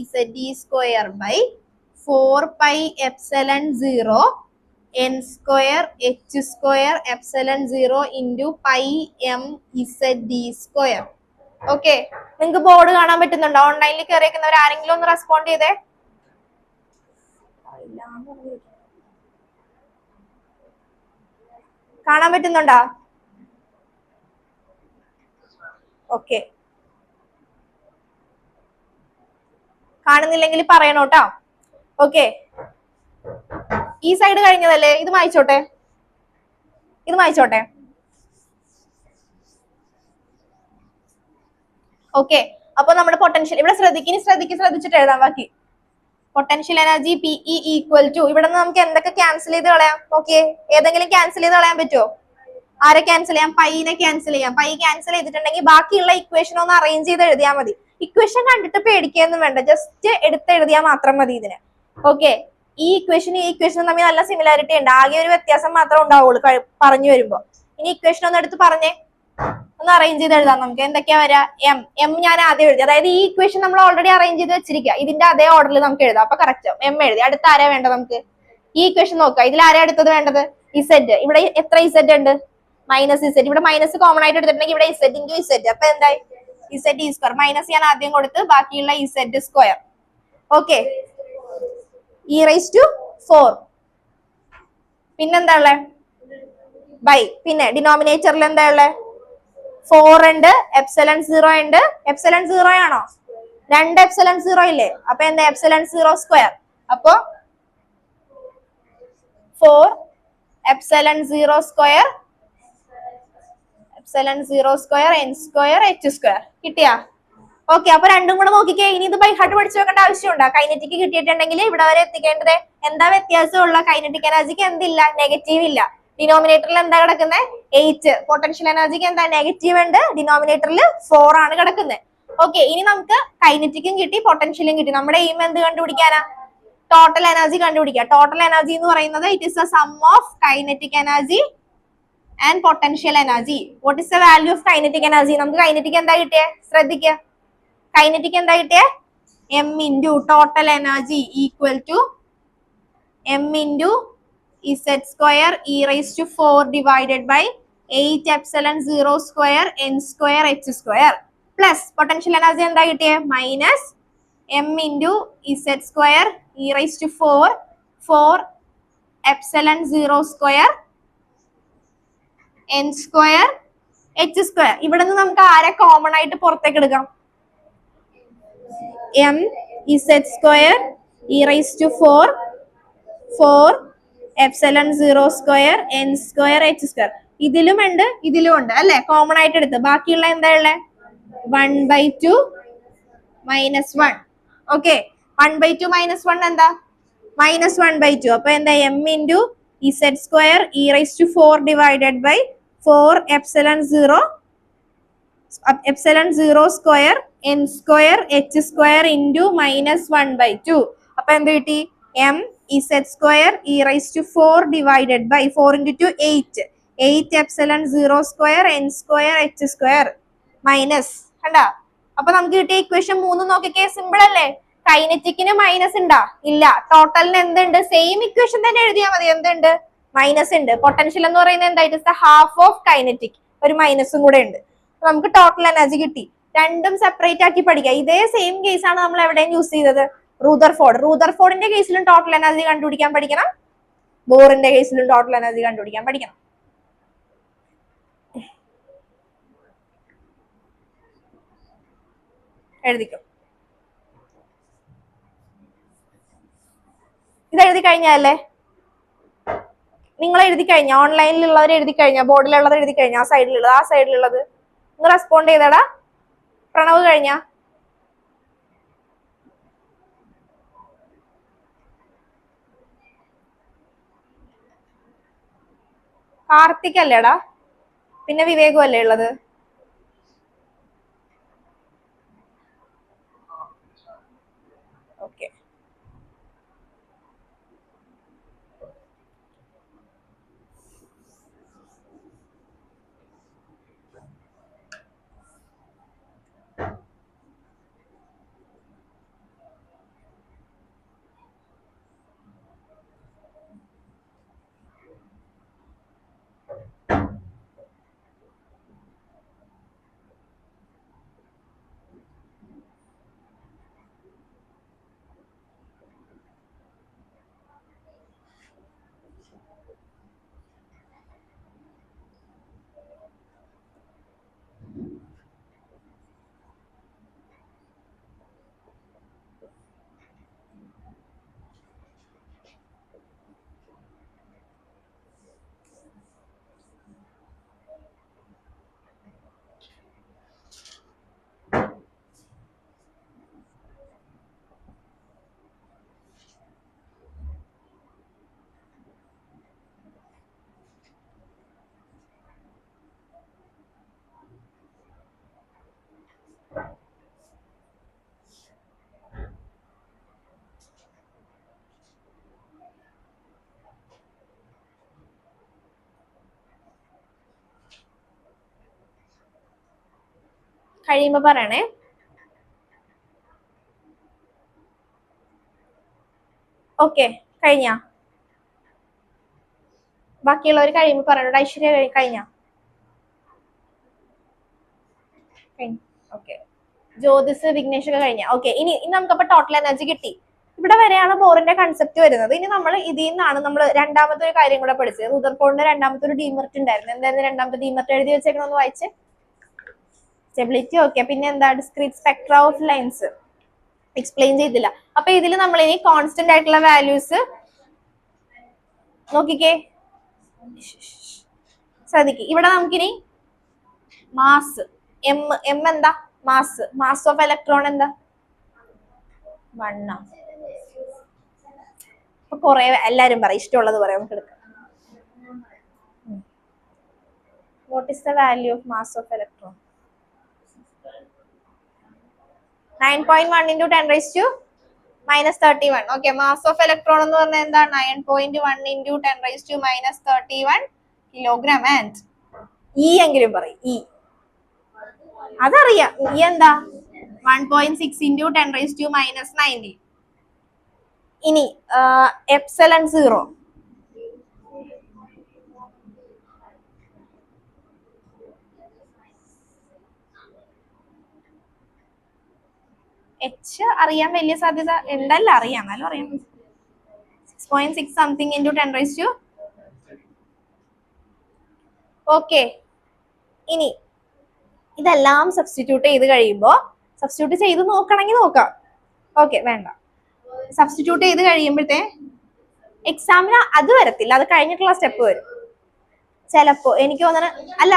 -Zd square by 4πε0 n square h square ε0 into pi എം Zd സ്ക്വയർ. ഓക്കെ, നിങ്ങൾക്ക് ബോർഡ് കാണാൻ പറ്റുന്നുണ്ടോ? ഓൺലൈനിൽ കയറിയേക്കുന്നവർ ആരെങ്കിലും ഒന്ന് റെസ്പോണ്ട് ചെയ്തേ. കാണാൻ പറ്റുന്നുണ്ടോ? ഓക്കെ, കാണുന്നില്ലെങ്കിൽ പറയണോട്ടോ. ഓക്കെ, ഈ സൈഡ് കഴിഞ്ഞതല്ലേ? ഇത് മായ്ച്ചോട്ടെ. ഓക്കെ, അപ്പൊ നമ്മുടെ പൊട്ടൻഷ്യൽ ഇവിടെ ശ്രദ്ധിച്ചിട്ട് എഴുതാം ബാക്കി. Potential energy P E equal to, ഇവിടെ നിന്ന് നമുക്ക് എന്തൊക്കെ ക്യാൻസൽ ചെയ്ത് കളയാം നോക്കിയേ, ഏതെങ്കിലും ക്യാൻസൽ ചെയ്ത് കളയാൻ പറ്റുമോ? ആരെ ക്യാൻസൽ ചെയ്യാം? പൈനെ ക്യാൻസൽ ചെയ്യാം. പൈ ക്യാൻസൽ ചെയ്തിട്ടുണ്ടെങ്കിൽ ബാക്കിയുള്ള ഇക്വേഷൻ ഒന്ന് അറേഞ്ച് ചെയ്ത് എഴുതിയാൽ മതി. ഇക്വേഷൻ കണ്ടിട്ട് പേടിക്കൊന്നും വേണ്ട, ജസ്റ്റ് എടുത്ത് എഴുതിയാൽ മാത്രം മതി ഇതിന്. ഓക്കെ, ഈ ഇക്വേഷനും തമ്മിൽ നല്ല സിമിലാരിറ്റി ഉണ്ട്, ആകെ ഒരു വ്യത്യാസം മാത്രമേ ഉണ്ടാവുള്ളൂ പറഞ്ഞു വരുമ്പോ. ഇനി ഇക്വേഷൻ ഒന്ന് എടുത്ത് പറഞ്ഞേ, ഒന്ന് അറേഞ്ച് ചെയ്ത് എഴുതാം നമുക്ക്. എന്തൊക്കെയാ വരാ? എം ഞാൻ ആദ്യം എഴുതി, അതായത് ഈ ഇക്വേഷൻ നമ്മൾ ഓൾറെഡി അറേഞ്ച് ചെയ്ത് വെച്ചിരിക്കുക, ഇതിന്റെ അതേ ഓർഡറിൽ നമുക്ക് എഴുതാം. അപ്പൊ കറക്റ്റ് എം എഴുതി. അടുത്ത ആരാ വേണ്ടത് നമുക്ക്? ഈ ഇക്വേഷൻ നോക്കാം, ഇതിൽ ആരാ അടുത്തത് വേണ്ടത്? ഇസെഡ്. ഇവിടെ എത്ര ഇസെഡ് ഉണ്ട്? Minus Z. ഇവിടെ മൈനസ് കോമൺ ആയിട്ട് എടുത്തിട്ടുണ്ടെങ്കിൽ ഇവിടെ ഇസെഡ് ഇൻറ്റു ഇസെഡ്, അപ്പൊ എന്തായി? Z E square. മൈനസ് ഞാൻ ആദ്യം കൊടുത്ത് ബാക്കിയുള്ള Z square. Okay, e raise to 4. പിന്നെന്താ ഉള്ളേ? ബൈ. പിന്നെ ഡിനോമിനേറ്ററിൽ എന്താ ഉള്ളേ? 4 ഉണ്ട്, എപ്സിലൺ 0 ഉണ്ട്. എപ്സിലൺ 0 ആണോ? 2 എപ്സിലൺ 0 ഇല്ലേ? അപ്പൊ എന്താ? Epsilon 0 square. അപ്പൊ 4 epsilon 0 square, epsilon 0 square N square H square. കിട്ടിയാ? ഓക്കെ, അപ്പൊ രണ്ടും കൂടെ നോക്കിക്കേ. ഇനി ഇത് ബൈ ഹാർട്ട് പഠിച്ചു വെക്കേണ്ട ആവശ്യമുണ്ടോ? കൈനറ്റിക് കിട്ടിയിട്ടുണ്ടെങ്കിൽ ഇവിടെ വരെ എത്തിക്കേണ്ടത്. എന്താ വ്യത്യാസമുള്ള? കൈനറ്റിക് എനർജിക്ക് എന്തില്ല? നെഗറ്റീവ് ഇല്ല. ഡിനോമിനേറ്ററിൽ എന്താ കിടക്കുന്നത്? 8. പൊട്ടൻഷ്യൽ എനർജിക്ക് എന്താ? നെഗറ്റീവ് ഉണ്ട്, ഡിനോമിനേറ്ററിൽ 4 ആണ് കിടക്കുന്നത്. ഓക്കെ, ഇനി നമുക്ക് കൈനറ്റിക്കും കിട്ടി, പൊട്ടൻഷ്യലും കിട്ടി. നമ്മുടെ എയിം എന്ത് കണ്ടുപിടിക്കാനാ? ടോട്ടൽ എനർജി കണ്ടുപിടിക്കുക. ടോട്ടൽ എനർജി എന്ന് പറയുന്നത് it is a sum of kinetic energy and potential energy. What is the value of kinetic energy? നമുക്ക് കൈനറ്റിക് എന്താ കിട്ടിയേ? ശ്രദ്ധിക്കുക, കൈനറ്റിക് എന്താ കിട്ടിയേ? M into total energy equal to m into Z square E raise to 4 divided by 8 epsilon 0 square N square H square plus potential energy എന്താ കിട്ടിയേ? Minus m into Z square E raise to 4 epsilon 0 square N square H square. ഇവിടെ നിന്ന് നമുക്ക് ആരെ കോമൺ ആയിട്ട് പുറത്തേക്ക് എടുക്കാം? M Z square E raise to 4 epsilon 0 square N square H square. ഇതിലും ഉണ്ട്, ഇതിലും ഉണ്ട് അല്ലെ? കോമൺ ആയിട്ട് എടുത്ത് ബാക്കിയുള്ള എന്താ ഉള്ളത്? 1/2 മൈനസ് 1. ഓക്കെ, 1/2 മൈനസ് 1 എന്താ? മൈനസ് 1/2. അപ്പൊ എന്താ? M into Z square E raise to 4 divided by 4 epsilon 0 square N square H square into minus 1/2. അപ്പൊ എന്ത് കിട്ടി? M Z square E raise to 4 divided by 4 into 8 epsilon 0 square N square H square minus. കണ്ടാ? അപ്പൊ നമുക്ക് കിട്ടിയ ഇക്വേഷൻ 3 നോക്കിക്കേ, സിമ്പിൾ അല്ലേ? കൈനറ്റിക്കിന് മൈനസ് ഉണ്ടാ? ഇല്ല. ടോട്ടലിന് എന്തുണ്ട്? സെയിം ഇക്വേഷൻ തന്നെ എഴുതിയാൽ മതി. എന്തുണ്ട്? മൈനസ് ഉണ്ട്. പൊട്ടൻഷ്യൽ എന്ന് പറയുന്നത് എന്താ? It is the half of kinetic, ഒരു മൈനസും കൂടെ ഉണ്ട്. നമുക്ക് ടോട്ടൽ എനർജി കിട്ടി. രണ്ടും സെപ്പറേറ്റ് ആക്കി പഠിക്കുക. ഇതേ സെയിം കേസ് ആണ് നമ്മൾ എവിടെയും യൂസ് ചെയ്തത്? റൂദർഫോർഡിന്റെ കേസിലും ടോട്ടൽ എനർജി കണ്ടുപിടിക്കാൻ പഠിക്കണം, ബോറിന്റെ കേസിലും ടോട്ടൽ എനർജി കണ്ടുപിടിക്കാൻ പഠിക്കണം. എഴുതിക്കോ. ഇത് എഴുതി കഴിഞ്ഞല്ലേ? നിങ്ങൾ എഴുതി കഴിഞ്ഞ? ഓൺലൈനിലുള്ളവർ എഴുതി കഴിഞ്ഞ? ബോർഡിലുള്ളത് എഴുതി കഴിഞ്ഞ? ആ സൈഡിലുള്ളത് ഒന്ന് റെസ്പോണ്ട് ചെയ്തടാ. പ്രണവ് കഴിഞ്ഞ? കാർത്തിക് അല്ലേടാ? പിന്നെ വിവേകും അല്ലേ ഉള്ളത്? ഓക്കെ, കഴിയുമ്പോ പറയണേ. ഓക്കെ, കഴിഞ്ഞ ബാക്കിയുള്ളവർ കഴിയുമ്പോ പറയണോ. ഐശ്വര്യ കഴിഞ്ഞ? ഓക്കെ, ജ്യോതിസ് വിഘ്നേഷ് ഒക്കെ കഴിഞ്ഞ. ഓക്കെ, ഇനി നമുക്കപ്പോ ടോട്ടൽ എനർജി കിട്ടി. ഇവിടെ വരെയാണ് ബോറിന്റെ കൺസെപ്റ്റ് വരുന്നത്. ഇനി നമ്മൾ ഇതിൽ നിന്നാണ് നമ്മൾ രണ്ടാമത്തെ ഒരു കാര്യം കൂടെ പഠിച്ചത്. റുദർഫോർഡിന്റെ രണ്ടാമത്തെ ഒരു ഡീമെറിറ്റ് ഉണ്ടായിരുന്നു. എന്തായിരുന്നു രണ്ടാമത്തെ ഡീമെറിറ്റ്? എഴുതി വെച്ചേക്കണമെന്ന് വായിച്ച്. സ്റ്റെബിലിറ്റി. ഓക്കെ, പിന്നെ എന്താ? Discrete Spectra of lines explain ചെയ്തില്ല. അപ്പൊ ഇതിൽ നമ്മൾ ഇനി കോൺസ്റ്റന്റ് ആയിട്ടുള്ള വാല്യൂസ് നോക്കിക്കേ, ശ്രദ്ധിക്കും. ഇവിടെ നമുക്കിനി മാസ് എം എന്താ? മാസ് ഓഫ് ഇലക്ട്രോൺ എന്താ? 1. അപ്പൊ കൊറേ എല്ലാരും പറയും, ഇഷ്ടമുള്ളത് പറയാം, നമുക്ക് എടുക്കാം. What is the value of mass of electron? 9.1 into 10 raised to minus 31. Okay, mass of electron എന്ന് പറഞ്ഞാൽ എന്താ? 9.1 into 10 raised to minus 31 kilogram. And E എങ്കിലും പറയും. ഇ അതറിയാം. ഇ എന്താ? 1.6 into 10 raised to minus 90. ഇനി എപ്സിലോൺ 0 എച്ച് അറിയാൻ വലിയ സാധ്യത ഉണ്ടല്ല, അറിയാം, എന്നാലും അറിയാം. 6.6 something into 10 raised to. Okay, ഇനി ഇതെല്ലാം സബ്സ്റ്റിറ്റ്യൂട്ട് ചെയ്ത് കഴിയുമ്പോ, സബ്സ്റ്റിറ്റ്യൂട്ട് ചെയ്ത് നോക്കണമെങ്കിൽ നോക്കാം. ഓക്കെ, വേണ്ട. സബ്സ്റ്റിറ്റ്യൂട്ട് ചെയ്ത് കഴിയുമ്പോഴത്തെ എക്സാമിന് അത് വരത്തില്ല, അത് കഴിഞ്ഞിട്ടുള്ള സ്റ്റെപ്പ് വരും ചിലപ്പോ. എനിക്ക് തോന്നുന്നത് അല്ല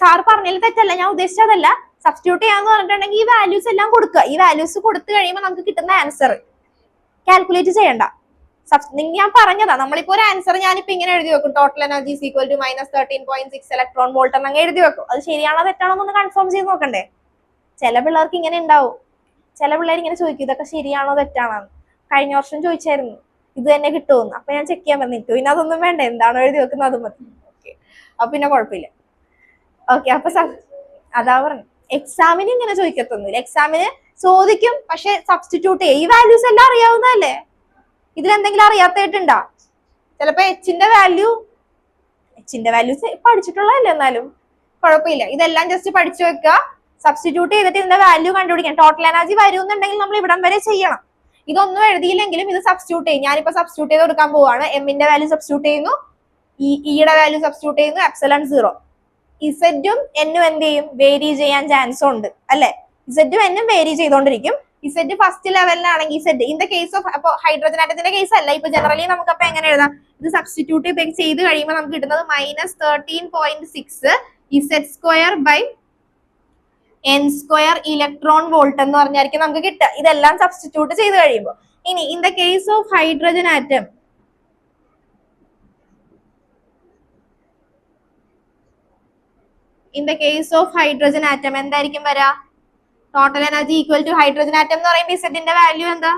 സാർ പറഞ്ഞതിൽ തെറ്റല്ല, ഞാൻ ഉദ്ദേശിച്ചതല്ല. സബ്സ്റ്റിറ്റ്യൂട്ട് ചെയ്യാന്ന് പറഞ്ഞിട്ടുണ്ടെങ്കിൽ ഈ വാല്യൂസ് എല്ലാം കൊടുക്കുക. ഈ വാല്യൂസ് കൊടുത്തു കഴിയുമ്പോൾ നമുക്ക് കിട്ടുന്ന ആൻസർ കാൽക്കുലേറ്റ് ചെയ്യണ്ട. ഞാൻ പറഞ്ഞതാ, നമ്മളിപ്പോ ഒരു ആൻസർ ഞാനിപ്പോ ഇങ്ങനെ എഴുതി വെക്കും, total energy is equal to minus 13.6 electron volt എന്നങ്ങ് എഴുതി വെക്കും. അത് ശരിയാണോ തെറ്റാണോ എന്ന് കൺഫേം ചെയ്ത് നോക്കണ്ടേ? ചില പിള്ളേർക്ക് ഇങ്ങനെ ഉണ്ടാവും. ചില പിള്ളേർ ഇങ്ങനെ ചോദിക്കും, ഇതൊക്കെ ശരിയാണോ തെറ്റാണോ. കഴിഞ്ഞ വർഷം ചോദിച്ചായിരുന്നു ഇത് തന്നെ കിട്ടുമെന്ന്. അപ്പൊ ഞാൻ ചെക്ക് ചെയ്യാൻ പറഞ്ഞിട്ടു, പിന്നെ അതൊന്നും വേണ്ട, എന്താണോ എഴുതി വെക്കുന്നത് അത് മതി. ഓക്കെ, അപ്പൊ പിന്നെ കുഴപ്പമില്ല. ഓക്കെ, അപ്പൊ അതാ പറഞ്ഞു, എക്സാമിന് ഇങ്ങനെ ചോദിക്കത്തൊന്നുമില്ല. എക്സാമിന് ചോദിക്കും, പക്ഷെ സബ്സ്റ്റിറ്റ്യൂട്ട് ചെയ്യും. ഈ വാല്യൂസ് എല്ലാം അറിയാവുന്നതല്ലേ? ഇതിലെന്തെങ്കിലും അറിയാത്തായിട്ടുണ്ടാ? ചിലപ്പോ എച്ചിന്റെ വാല്യൂസ് പഠിച്ചിട്ടുള്ളതല്ലേ, എന്നാലും കുഴപ്പമില്ല. ഇതെല്ലാം ജസ്റ്റ് പഠിച്ചു വെക്കുക. സബ്സ്റ്റിറ്റ്യൂട്ട് ചെയ്തിട്ട് ഇതിന്റെ വാല്യൂ കണ്ടുപിടിക്കാം. ടോട്ടൽ എനർജി വരുന്നുണ്ടെങ്കിൽ നമ്മൾ ഇവിടം വരെ ചെയ്യണം. ഇതൊന്നും എഴുതിയില്ലെങ്കിലും ഇത് സബ്സ്റ്റിറ്റ്യൂട്ട് ചെയ്യും. ഞാനിപ്പോ സബ്സ്റ്റിറ്റ്യൂട്ട് ചെയ്ത് കൊടുക്കാൻ പോവാണ്. എമ്മിന്റെ വാല്യൂ സബ്സ്റ്റിറ്റ്യൂട്ട് ചെയ്യുന്നു, ഇയുടെ വാല്യൂ സബ്സ്റ്റിറ്റ്യൂട്ട് ചെയ്യുന്നു, എപ്സിലോൺ 0. ഇസെഡും എന്നും എന്ത് ചെയ്യും? വേരി ചെയ്യാൻ ചാൻസ് ഉണ്ട് അല്ലെ? ഇസെഡും എന്നും വേരി ചെയ്തോണ്ടിരിക്കും. ഇസെഡ് ഫസ്റ്റ് ലെവലിലാണെങ്കിൽ Z in the case of, അപ്പൊ ഹൈഡ്രജൻ ആറ്റത്തിന്റെ കേസ് അല്ല, ഇപ്പൊ ജനറലി നമുക്ക് അപ്പൊ എങ്ങനെ എഴുതാം? ഇത് സബ്സ്റ്റിറ്റ്യൂട്ട് ചെയ്ത് കഴിയുമ്പോൾ നമുക്ക് കിട്ടുന്നത് minus 13.6 Z square by n square electron volt എന്ന് പറഞ്ഞായിരിക്കും നമുക്ക് കിട്ടുക. ഇതെല്ലാം സബ്സ്റ്റിറ്റ്യൂട്ട് ചെയ്ത് കഴിയുമ്പോൾ. ഇനി in the case of hydrogen atom, എന്തായിരിക്കും വരാ? Total energy equal to hydrogen atom എന്ന് പറയുമ്പോൾ ഇസെഡിന്റെ വാല്യൂ എന്താ?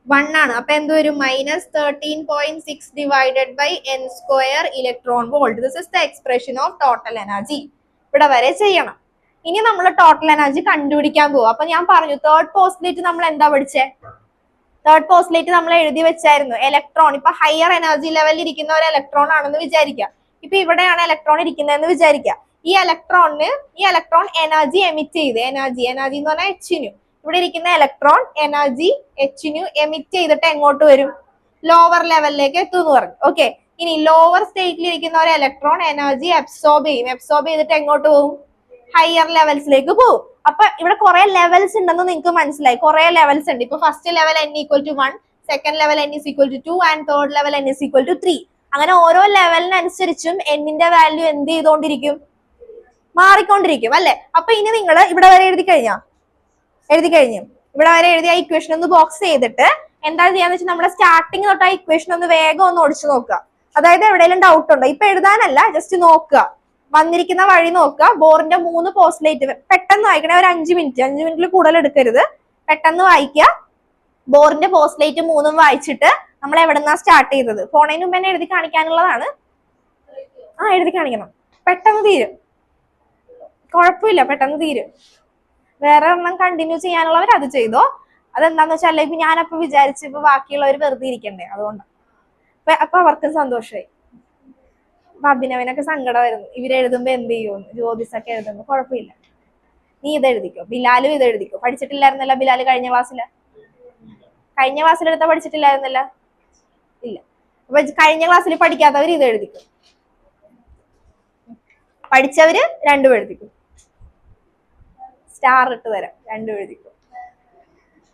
1 ആണ്. അപ്പൊ എന്ത് വരും? Minus 13.6 divided by n square electron volt. This is the expression of total energy. ഇവിടെ വരെ ചെയ്യണം. ഇനി നമ്മൾ ടോട്ടൽ എനർജി കണ്ടുപിടിക്കാൻ പോകും. അപ്പൊ ഞാൻ പറഞ്ഞു, തേർഡ് പോസ്റ്റുലേറ്റ് നമ്മൾ എന്താ പഠിച്ചേ? തേർഡ് പോസ്റ്റുലേറ്റ് നമ്മൾ എഴുതി വെച്ചായിരുന്നു. ഇലക്ട്രോൺ ഇപ്പൊ ഹയർ എനർജി ലെവലിൽ ഇരിക്കുന്ന ഒരു ഇലക്ട്രോൺ ആണെന്ന് വിചാരിക്കുക. ഇപ്പൊ ഇവിടെയാണ് ഇലക്ട്രോൺ ഇരിക്കുന്നതെന്ന് വിചാരിക്കുക. ഈ ഇലക്ട്രോൺ എനർജി എമിറ്റ് ചെയ്ത്, എനർജി എന്ന് പറഞ്ഞാൽ എച്ചിനു, ഇവിടെ ഇരിക്കുന്ന ഇലക്ട്രോൺ എനർജി എച്ചിനു എമിറ്റ് ചെയ്തിട്ട് എങ്ങോട്ട് വരും? ലോവർ ലെവലിലേക്ക് എത്തും എന്ന് പറഞ്ഞു. ഓക്കെ, ഇനി ലോവർ സ്റ്റേറ്റിൽ ഇരിക്കുന്ന ഒരു ഇലക്ട്രോൺ എനർജി അബ്സോർബ് ചെയ്തിട്ട് എങ്ങോട്ട് പോകും? ഹയർ ലെവൽസിലേക്ക് പോകും. അപ്പൊ ഇവിടെ കുറെ ലെവൽസ് ഉണ്ടെന്ന് നിങ്ങൾക്ക് മനസ്സിലായി. കുറെ ലെവൽസ് ഉണ്ട്. ഇപ്പൊ first level n equal to 1, second level n is equal to 2 and third level n is equal to 3. അങ്ങനെ ഓരോ ലെവലിനനുസരിച്ചും എന്നിന്റെ വാല്യൂ എന്ത് ചെയ്തോണ്ടിരിക്കും? മാറിക്കൊണ്ടിരിക്കും അല്ലെ? അപ്പൊ ഇനി നിങ്ങൾ ഇവിടെ വരെ എഴുതി കഴിഞ്ഞു. ഇവിടെ വരെ എഴുതിയ ഇക്വേഷൻ ഒന്ന് ബോക്സ് ചെയ്തിട്ട് എന്താ ചെയ്യാന്ന് വെച്ചാൽ നമ്മുടെ സ്റ്റാർട്ടിങ് തൊട്ട് ആ ഇക്വേഷൻ ഒന്ന് വേഗം ഒന്ന് ഓടിച്ചു നോക്കുക. അതായത് എവിടെയെങ്കിലും ഡൗട്ട് ഉണ്ടോ? ഇപ്പൊ എഴുതാനല്ല, ജസ്റ്റ് നോക്കുക, വന്നിരിക്കുന്ന വഴി നോക്കുക. ബോറിന്റെ 3 പോസ്റ്റുലേറ്റ് പെട്ടെന്ന് വായിക്കണേ, ഒരു 5 മിനിറ്റിൽ കൂടുതൽ എടുക്കരുത്. പെട്ടെന്ന് വായിക്കുക. ബോറിന്റെ പോസ്റ്റുലേറ്റ് 3 വായിച്ചിട്ട് നമ്മൾ എവിടെന്നാ സ്റ്റാർട്ട് ചെയ്തത്? ഫോണിന് മുമ്പ് തന്നെ എഴുതി കാണിക്കാനുള്ളതാണ്. എഴുതി കാണിക്കണം, പെട്ടെന്ന് തീരും. കുഴപ്പമില്ല, പെട്ടെന്ന് തീരും. വേറെ ഒരെണ്ണം കണ്ടിന്യൂ ചെയ്യാനുള്ളവർ അത് ചെയ്തോ. അതെന്താന്ന് വെച്ചാൽ ഇപ്പൊ ഞാനപ്പോ വിചാരിച്ചു ഇപ്പൊ ബാക്കിയുള്ളവർ വെറുതെ ഇരിക്കണ്ടേ, അതുകൊണ്ട് അപ്പൊ അവർക്കും സന്തോഷമായി. അപ്പൊ അഭിനവനൊക്കെ സങ്കടമായിരുന്നു ഇവരെഴുതുമ്പോ എന്ത് ചെയ്യുമെന്ന്, ജ്യോതിസൊക്കെ എഴുതുമ്പോ. കുഴപ്പമില്ല, നീ ഇത് എഴുതിക്കോ. ബിലാലും ഇത് എഴുതിക്കോ. പഠിച്ചിട്ടില്ലായിരുന്നല്ല ബിലാല് കഴിഞ്ഞ ക്ലാസ്സിൽ എടുത്താ പഠിച്ചിട്ടില്ലായിരുന്നല്ല. ഇല്ല, അപ്പൊ കഴിഞ്ഞ ക്ലാസ്സിൽ പഠിക്കാത്തവർ ഇത് എഴുതിക്കും, പഠിച്ചവര് രണ്ടും എഴുതിക്കും. സ്റ്റാർ ഇട്ട് തരാം, രണ്ടും എഴുതിക്കും.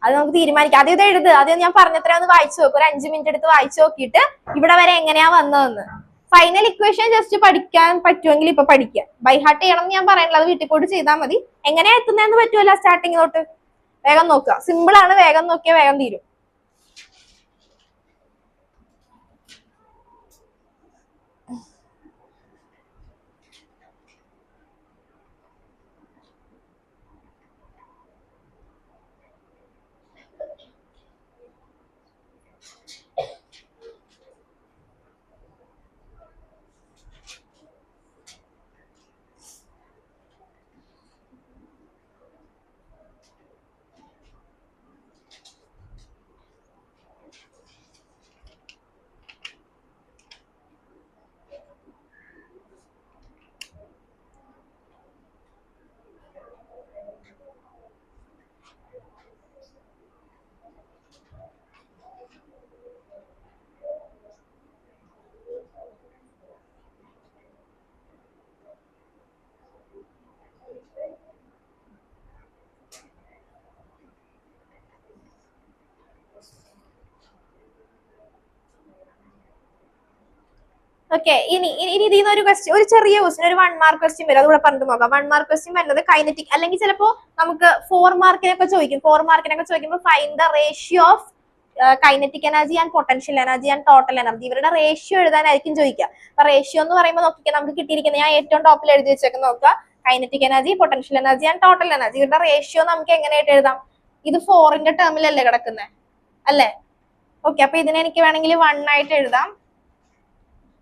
അത് നമുക്ക് തീരുമാനിക്കാം. ആദ്യം ഇത് എഴുത്. ആദ്യം ഞാൻ പറഞ്ഞത്ര ഒന്ന് വായിച്ചു നോക്കും, ഒരു 5 മിനിറ്റ് എടുത്ത് വായിച്ചു നോക്കിയിട്ട് ഇവിടെ വരെ എങ്ങനെയാ വന്നതെന്ന്. ഫൈനൽ ഇക്വേഷൻ ജസ്റ്റ് പഠിക്കാൻ പറ്റുമെങ്കിൽ ഇപ്പൊ പഠിക്കുക. ബൈ ഹാർട്ട് ചെയ്യണം എന്ന് ഞാൻ പറയണില്ല, അത് വീട്ടിൽ പോയിട്ട് ചെയ്താൽ മതി. എങ്ങനെയാ എത്തുന്നതെന്ന് പറ്റുമല്ലോ സ്റ്റാർട്ടിങ് തൊട്ട്. വേഗം നോക്കുക, സിമ്പിൾ ആണ്, വേഗം നോക്കിയാൽ വേഗം തീരും. ഓക്കെ, ഇനി ഇതിന്ന് ഒരു ക്വസ്റ്റ്യൻ, ഒരു ചെറിയ ക്വസ്റ്റ്യൻ, ഒരു 1 മാർക്ക് ക്വസ്റ്റ്യൻ വരും. അതുകൂടെ പറഞ്ഞിട്ട് നോക്കാം. 1 മാർക്ക് ക്വസ്റ്റ്യൻ വരുന്നത് കൈനറ്റിക്, അല്ലെങ്കിൽ ചിലപ്പോ നമുക്ക് 4 മാർക്കിനൊക്കെ ചോദിക്കും. 4 മാർക്കിനൊക്കെ ചോദിക്കുമ്പോൾ find the ratio of kinetic energy and potential energy and total energy. ഇവരുടെ റേഷ്യോ എഴുതാനായിരിക്കും ചോദിക്കുക. അപ്പൊ റേഷ്യോ എന്ന് പറയുമ്പോൾ നോക്കിയാൽ നമുക്ക് കിട്ടിയിരിക്കുന്നത്, ഞാൻ ഏറ്റവും ടോപ്പിൽ എഴുതി വെച്ചേക്കുന്നത് നോക്കുക, kinetic energy, potential energy and total energy. ഇവരുടെ റേഷ്യോ നമുക്ക് എങ്ങനെയായിട്ട് എഴുതാം? ഇത് 4ന്റെ ടേമിലല്ലേ കിടക്കുന്നത്, അല്ലേ? ഓക്കെ, അപ്പൊ ഇതിനെ എനിക്ക് വേണമെങ്കിൽ 1 ആയിട്ട് എഴുതാം,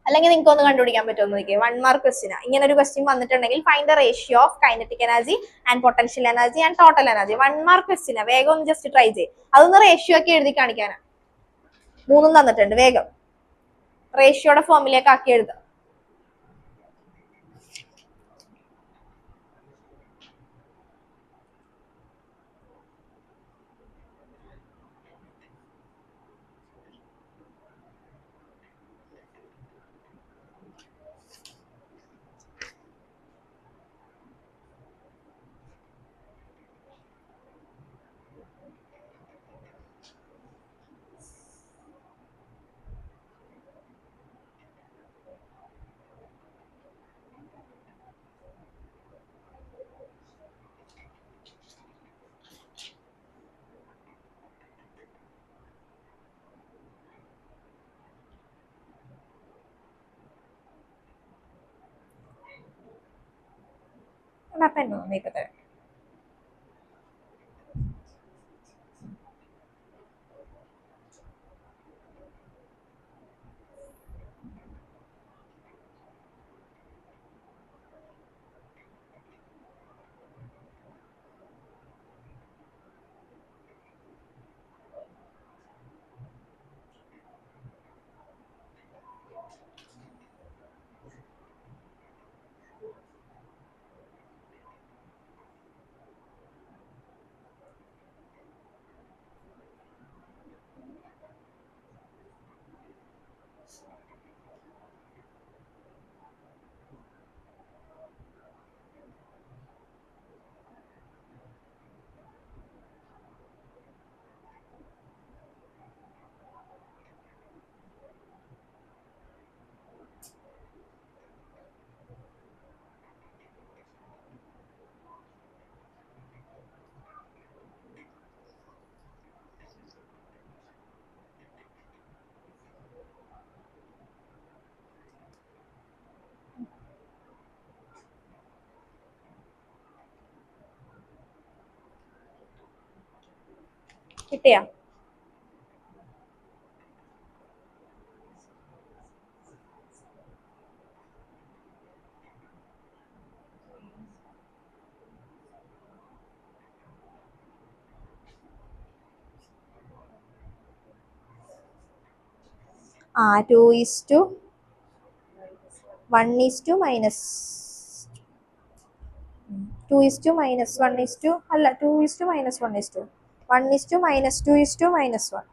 അല്ലെങ്കിൽ നിങ്ങൾക്ക് ഒന്ന് കണ്ടുപിടിക്കാൻ പറ്റുമെന്ന് നോക്കിയേ. 1 മാർക്ക് ക്വസ്റ്റ്യൻ, ഇങ്ങനെ ഒരു ക്വസ്റ്റ്യൻ വന്നിട്ടുണ്ടെങ്കിൽ find the ratio of kinetic energy and potential energy and total energy. 1 mark question, വേഗം ഒന്ന് ജസ്റ്റ് ട്രൈ ചെയ്യും. അതൊന്ന് റേഷ്യോ ഒക്കെ എഴുതി കാണിക്കാനാ. 3 തന്നിട്ടുണ്ട്, വേഗം റേഷ്യോയുടെ ഫോമിലേക്ക് ആക്കി എഴുതാം. പെണ്ണോ നീക്കട്ടെ. കിട്ടിയാ? 2:1:-, 2:-1:, അല്ല 2:-1:, 1:-2:-1.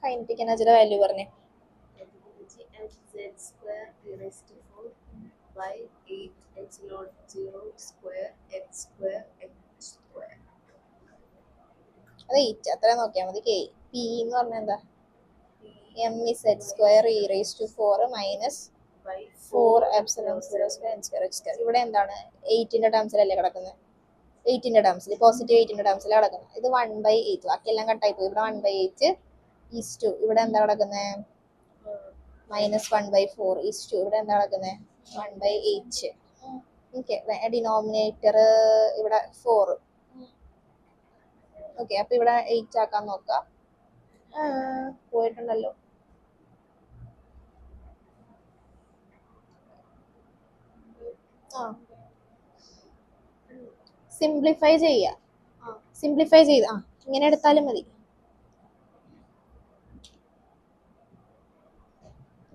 കൈനറ്റിക് എനർജിയുടെ വാല്യൂ പറഞ്ഞേ. അത് 8 അത്ര നോക്കിയാൽ മതി. പി എന്ന് പറഞ്ഞാൽ എന്താ? mZ²(4-4ε0²n². ഇവിടെ എന്താണ്? 8ന്റെ ടേംസിലല്ലേ കിടക്കുന്നത്? 8ന്റെ ടേംസിൽ, പോസിറ്റീവ് 8ന്റെ ടേംസിൽ കിടക്കുന്നത്. ഇത് 1/8. ബാക്കിയെല്ലാം കട്ടായി പോയി. ഇവിടെ 1/8 ഈസ്റ്റു. ഇവിടെ എന്താ കിടക്കുന്നത്? -1/4 ഇവിടെ എന്താ കിടക്കുന്നത്? 1/8. ഓക്കെ, ഡിനോമിനേറ്റർ ഇവിടെ 4. ഓക്കെ, അപ്പൊ ഇവിടെ 8 ആക്കാൻ നോക്കാം. പോയിട്ടുണ്ടല്ലോ. സിംപ്ലിഫൈ ചെയ്ത് ഇങ്ങനെ എടുത്താലും മതി.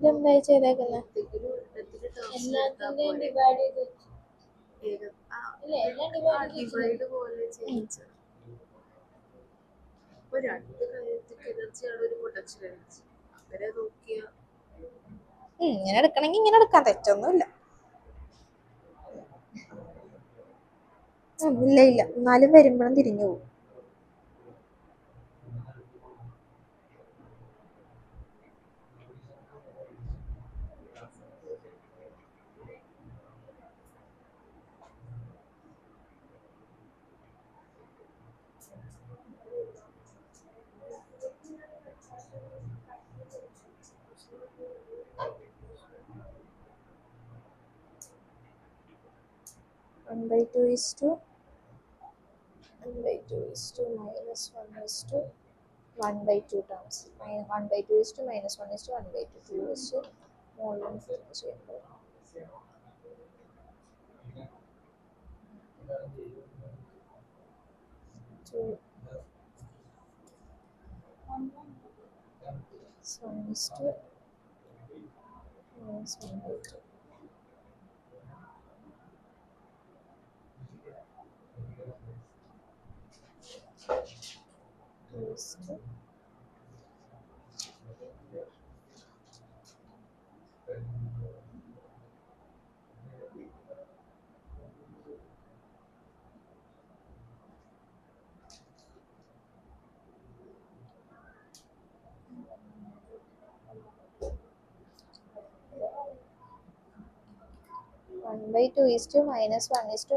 ഇതെന്താ ചെയ്തേക്കുന്നത്? ഇങ്ങനെ എടുക്കണമെങ്കിൽ ഇങ്ങനെ എടുക്കാൻ തെറ്റൊന്നുമില്ല. ഇല്ല എന്നാലും വരുമ്പോഴും തിരിഞ്ഞു പോകും. (1/2:(-1/2) (1/2) ടേംസ്. 1/2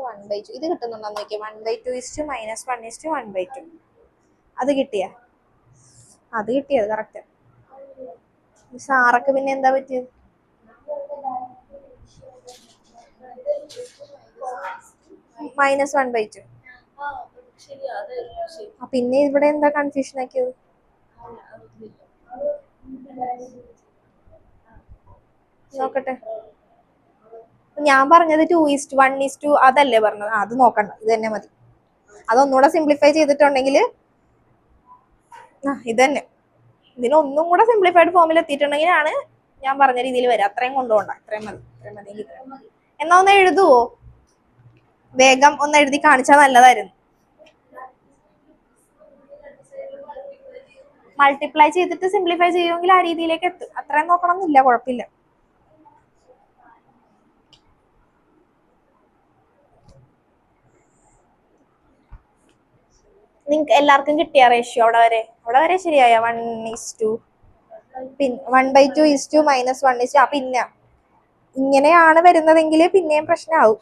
(1/2) ഇത് കിട്ടുന്നുണ്ടോ നോക്കിയേ. 1/2 (-1/2) അത് കിട്ടിയ? അത് കിട്ടിയത് കറക്റ്റ്. സാറൊക്കെ പിന്നെ എന്താ പറ്റിയത്? (-1/2) പിന്നെ ഇവിടെ എന്താ കൺഫ്യൂഷൻ ആക്കിയത്? നോക്കട്ടെ. ഞാൻ പറഞ്ഞത് 2:1:2 അതല്ലേ പറഞ്ഞത്? അത് നോക്കണ്ട, ഇത് തന്നെ മതി. അതൊന്നുകൂടെ സിംപ്ലിഫൈ ചെയ്തിട്ടുണ്ടെങ്കിൽ ഇത് തന്നെ. ഇതിനൊന്നും കൂടെ സിംപ്ലിഫൈഡ് ഫോമിൽ എത്തിയിട്ടുണ്ടെങ്കിലാണ് ഞാൻ പറഞ്ഞ രീതിയിൽ വരാം. അത്രയും കൊണ്ടുപോകണ്ട, ഇത്രയും മതി. എന്നാ ഒന്ന് എഴുതുവോ? വേഗം ഒന്ന് എഴുതി കാണിച്ചാൽ നല്ലതായിരുന്നു. മൾട്ടിപ്ലൈ ചെയ്തിട്ട് സിംപ്ലിഫൈ ചെയ്യുമെങ്കിൽ ആ രീതിയിലേക്ക് എത്തും. അത്രയും നോക്കണം എന്നില്ല, കുഴപ്പമില്ല. നിങ്ങൾക്ക് എല്ലാവർക്കും കിട്ടിയ റേഷ്യോ അവിടെ വരെ ശരിയായ? 1:2 (1/2) പിന്നെ ഇങ്ങനെയാണ് വരുന്നതെങ്കിൽ പിന്നെയും പ്രശ്നമാവും.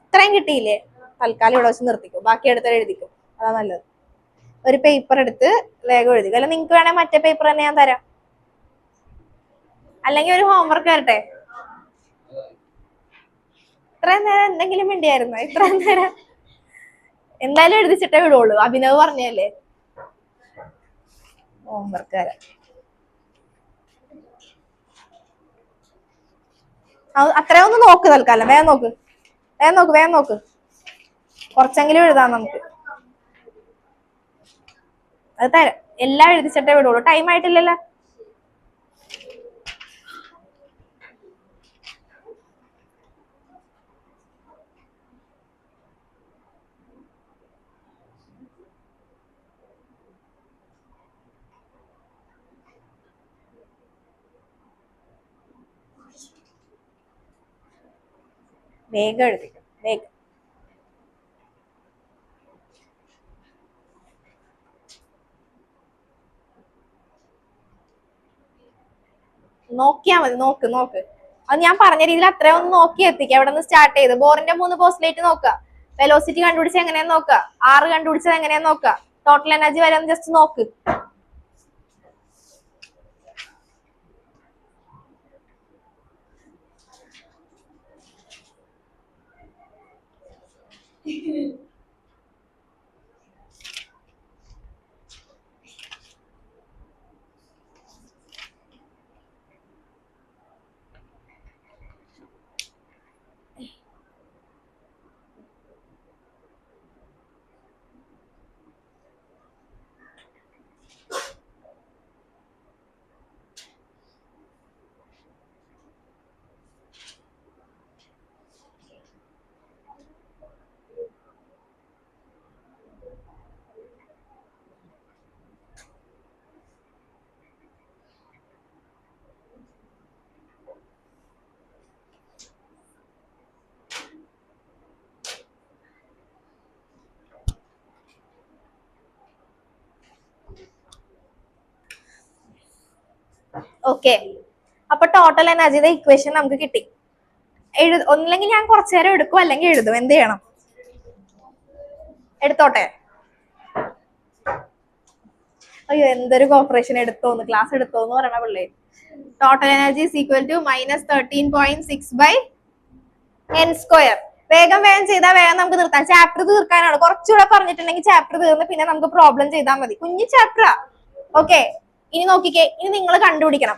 ഇത്രയും കിട്ടിയില്ലേ? തൽക്കാലം ഇവിടെ വെച്ച് നിർത്തിക്കും, ബാക്കി എടുത്ത് എഴുതിക്കും. അതാ നല്ലത്. ഒരു പേപ്പർ എടുത്ത് വേഗം എഴുതിക്കും. അല്ല നിങ്ങൾക്ക് വേണേൽ മറ്റേ പേപ്പർ തന്നെ ഞാൻ തരാം. അല്ലെങ്കിൽ ഒരു ഹോംവർക്ക് തരട്ടെ? ഇത്രയും നേരം എന്തെങ്കിലും വേണ്ടിയായിരുന്നു? ഇത്രയും നേരം എന്തായാലും എഴുതിച്ചിട്ടേ വിടുള്ളൂ. അഭിനവ് പറഞ്ഞല്ലേ. ഹോംവർക്ക് തരാം. അത്രയും ഒന്ന് നോക്ക് തൽക്കാലം. വേഗം നോക്ക്, വേഗം നോക്ക്, വേഗം നോക്ക്. കുറച്ചെങ്കിലും എഴുതാം നമുക്ക്. അത് തരാം, എല്ലാം എഴുതിച്ചിട്ടേ വിടുള്ളൂ. ടൈം ആയിട്ടില്ലല്ലോ. വേഗം എഴുതിക്കും, വേഗം. നോക്കിയാ മതി, നോക്ക് നോക്ക്. അത് ഞാൻ പറഞ്ഞ രീതിയിൽ അത്രയും ഒന്ന് നോക്കി എത്തിക്കുക. എവിടെ നിന്ന് സ്റ്റാർട്ട് ചെയ്ത് ബോറിന്റെ 3 പോസ്റ്റിലേറ്റ് നോക്കുക. വെലോസിറ്റി കണ്ടുപിടിച്ചത് എങ്ങനെയാന്ന് നോക്കുക. ആറ് കണ്ടുപിടിച്ചത് എങ്ങനെയാന്ന് നോക്കുക. ടോട്ടൽ എനർജി വരെ ഒന്ന് ജസ്റ്റ് നോക്ക്. ഓക്കെ, അപ്പൊ ടോട്ടൽ എനർജിയുടെ ഇക്വേഷൻ നമുക്ക് കിട്ടി. ഒന്നില്ലെങ്കിൽ ഞാൻ കുറച്ചു നേരം എടുക്കും, അല്ലെങ്കിൽ എഴുതും. എന്ത് ചെയ്യണം? എടുത്തോട്ടെ? അയ്യോ, എന്തൊരു കോപ്പറേഷൻ. എടുത്തോന്ന്, ക്ലാസ് എടുത്തോന്ന് പറയണ പിള്ളേ. Total energy is equal to -13.6/n². വേഗം വേഗം ചെയ്താൽ വേഗം നമുക്ക് നിർത്താം. ചാപ്റ്റർ തീർക്കാനാണ്. കുറച്ചുകൂടെ പറഞ്ഞിട്ടുണ്ടെങ്കിൽ ചാപ്റ്റർ തീർന്ന് പിന്നെ നമുക്ക് പ്രോബ്ലം ചെയ്താൽ മതി. കുഞ്ഞു ചാപ്റ്ററാ. ഓക്കെ, ഇനി നോക്കിക്കേ. ഇനി നിങ്ങൾ കണ്ടുപിടിക്കണം.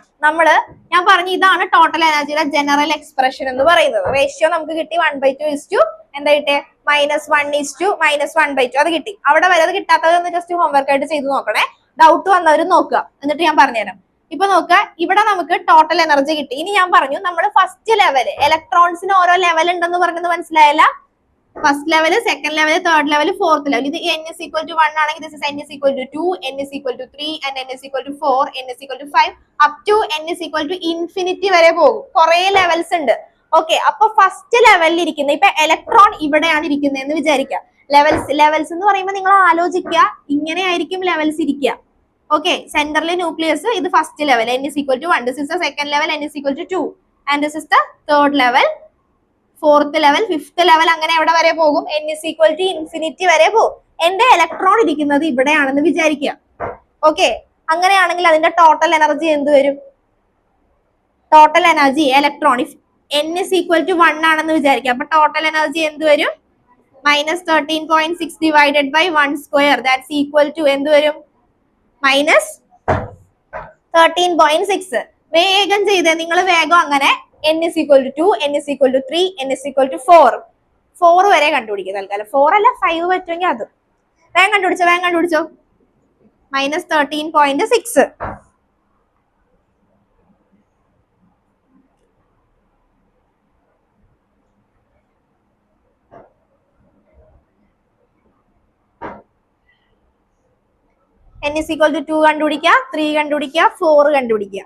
ഞാൻ പറഞ്ഞു ഇതാണ് ടോട്ടൽ എനർജിയുടെ ജനറൽ എക്സ്പ്രഷൻ എന്ന് പറയുന്നത്. റേഷ്യോ നമുക്ക് കിട്ടി 1/2 എന്താ കിട്ടിയേ? -1:−1/2. അത് കിട്ടി. അവിടെ വരെ അത് കിട്ടാത്തതൊന്ന് ജസ്റ്റ് ഹോംവർക്ക് ആയിട്ട് ചെയ്ത് നോക്കണേ. ഡൗട്ട് വന്നവരും നോക്കുക, എന്നിട്ട് ഞാൻ പറഞ്ഞുതരാം. ഇപ്പൊ നോക്കുക, ഇവിടെ നമുക്ക് ടോട്ടൽ എനർജി കിട്ടി. ഇനി ഞാൻ പറഞ്ഞു നമ്മൾ ഫസ്റ്റ് ലെവൽ ഇലക്ട്രോൺസിന് ഓരോ ലെവൽ ഉണ്ടെന്ന് പറഞ്ഞത് മനസ്സിലായല്ല? First level, second level, third level, fourth level. ഇത് n=1 ആണെങ്കിൽ this is n=2, n=3, and n=4, n=5 up to n=infinity വരെ പോകും. കുറെ ലെവൽസ് ഉണ്ട്. ഓക്കെ, അപ്പൊ ഫസ്റ്റ് ലെവലിൽ ഇരിക്കുന്ന ഇപ്പൊ ഇലക്ട്രോൺ ഇവിടെയാണ് ഇരിക്കുന്നത് എന്ന് വിചാരിക്കുക. ലെവൽസ് എന്ന് പറയുമ്പോൾ നിങ്ങൾ ആലോചിക്കുക, ഇങ്ങനെ ആയിരിക്കും ലെവൽസ് ഇരിക്കുക. ഓക്കെ, സെന്ററിൽ ന്യൂക്ലിയസ്, ഇത് first level n=1, this is the second level, n=2, and this is the third level, fourth level, fifth level, അങ്ങനെ എവിടെ വരെ പോകും? n=infinity വരെ പോകും. എന്റെ ഇലക്ട്രോൺ ഇരിക്കുന്നത് ഇവിടെയാണെന്ന് വിചാരിക്കുക. ഓക്കെ, അങ്ങനെയാണെങ്കിൽ അതിന്റെ ടോട്ടൽ എനർജി എന്ത് വരും? ടോട്ടൽ എനർജി ഇലക്ട്രോൺ n=1 ആണെന്ന് വിചാരിക്കുക. അപ്പൊ ടോട്ടൽ എനർജി എന്ത് വരും? -13.6 divided by 1². That's equal to എന്ത് വരും? -13.6. വേഗം ചെയ്തേ നിങ്ങൾ, വേഗം. അങ്ങനെ n=2, n=3, n=4. 4 വരെ കണ്ടുപിടിക്കുക തൽക്കാലം. 4 അല്ല 5 പറ്റുമെങ്കിൽ അത് വേഗം കണ്ടുപിടിച്ചോ, വേഗം കണ്ടുപിടിച്ചോ. -13.6. n=2 കണ്ടുപിടിക്കുക, 3 കണ്ടുപിടിക്കുക, 4 കണ്ടുപിടിക്കുക.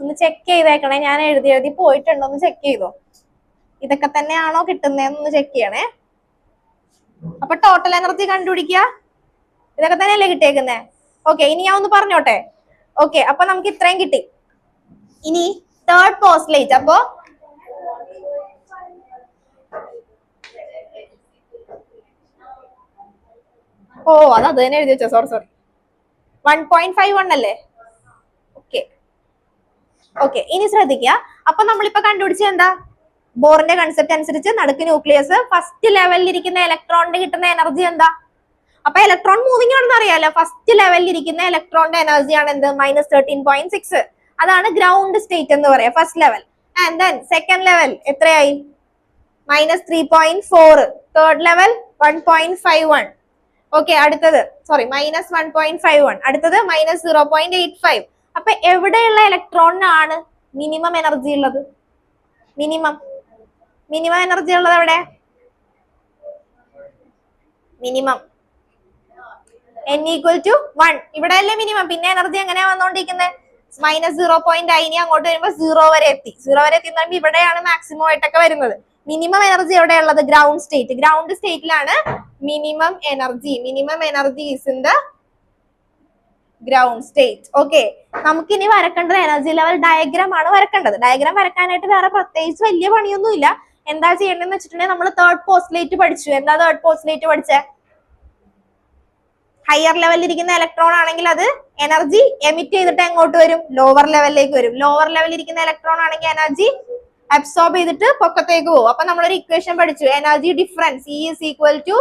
ഒന്ന് ചെക്ക് ചെയ്തേക്കണേ. ഞാൻ എഴുതി പോയിട്ടുണ്ടോ ഒന്ന് ചെക്ക് ചെയ്തോ. ഇതൊക്കെ തന്നെയാണോ കിട്ടുന്നതെന്ന് ചെക്ക് ചെയ്യണേ. അപ്പൊ ടോട്ടൽ എനർജി കണ്ടുപിടിക്കുക. ഇതൊക്കെ തന്നെയല്ലേ കിട്ടിയേക്കുന്നേ? ഓക്കെ, ഇനി ഞാൻ ഒന്ന് പറഞ്ഞോട്ടെ. ഓക്കെ, അപ്പൊ നമുക്ക് ഇത്രയും കിട്ടി. ഇനി തേർഡ് പോസ്റ്റ്ലേറ്റ്. അപ്പോ അത് തന്നെ എഴുതി വെച്ചോ. സോറി 1.51 അല്ലേ? ഓക്കെ, ഇനി ശ്രദ്ധിക്കുക. അപ്പൊ നമ്മളിപ്പോ കണ്ടുപിടിച്ചത് എന്താ? ബോറിന്റെ കൺസെപ്റ്റ് അനുസരിച്ച് നടുക്ക് ന്യൂക്ലിയസ്, ഫസ്റ്റ് ലെവലിൽ ഇരിക്കുന്ന ഇലക്ട്രോണിന് കിട്ടുന്ന എനർജി എന്താ? അപ്പൊ ഇലക്ട്രോൺ മൂവിംഗ് ആണെന്ന് അറിയാലോ. ഫസ്റ്റ് ലെവലിൽ ഇരിക്കുന്ന ഇലക്ട്രോണിന്റെ എനർജി ആണ് എന്ത്? -13.6. അതാണ് ഗ്രൗണ്ട് സ്റ്റേറ്റ് എന്ന് പറയാം, first level. And then second level എത്രയായി? -3.4. Third level 1.51. ഓക്കെ, അടുത്തത് -1.51. അടുത്തത് -0.85. അപ്പൊ എവിടെയുള്ള ഇലക്ട്രോണിനാണ് മിനിമം എനർജി ഉള്ളത്? മിനിമം എനർജി ഉള്ളത് എവിടെ? Minimum n=1. ഇവിടെ അല്ലേ മിനിമം. പിന്നെ എനർജി എങ്ങനെയാ വന്നോണ്ടിരിക്കുന്നത്? -0.9 ഇനി അങ്ങോട്ട് വരുമ്പോ 0 വരെ എത്തി. 0 വരെ എത്തി എന്ന് പറയുമ്പോൾ ഇവിടെയാണ് മാക്സിമം ആയിട്ടൊക്കെ വരുന്നത്. മിനിമം എനർജി എവിടെയുള്ളത്? Ground state. ഗ്രൗണ്ട് സ്റ്റേറ്റിലാണ് minimum energy. Minimum energy is in the ground state. Okay, നമുക്കിനി വരക്കേണ്ടത് എനർജി ലെവൽ ഡയഗ്രാം ആണ് വരക്കേണ്ടത്. ഡയഗ്രാം വരക്കാനായിട്ട് വേറെ പ്രത്യേകിച്ച് വലിയ പണിയൊന്നുമില്ല. എന്താ ചെയ്യേണ്ടതെന്ന് വെച്ചിട്ടുണ്ടെങ്കിൽ നമ്മൾ തേർഡ് പോസ്റ്റ്ലേറ്റ് പഠിച്ചു. എന്താ തേർഡ് പോസ്റ്റ്ലേറ്റ് പഠിച്ചേ? ഹയർ ലെവലിൽ ഇരിക്കുന്ന ഇലക്ട്രോൺ ആണെങ്കിൽ അത് എനർജി എമിറ്റ് ചെയ്തിട്ട് എങ്ങോട്ട് വരും? ലോവർ ലെവലിലേക്ക് വരും. ലോവർ ലെവലിൽ ഇരിക്കുന്ന ഇലക്ട്രോൺ ആണെങ്കിൽ എനർജി അബ്സോർബ് ചെയ്തിട്ട് പൊക്കത്തേക്ക് പോകും. അപ്പൊ നമ്മളൊരു ഇക്വേഷൻ പഠിച്ചു, energy difference E is equal to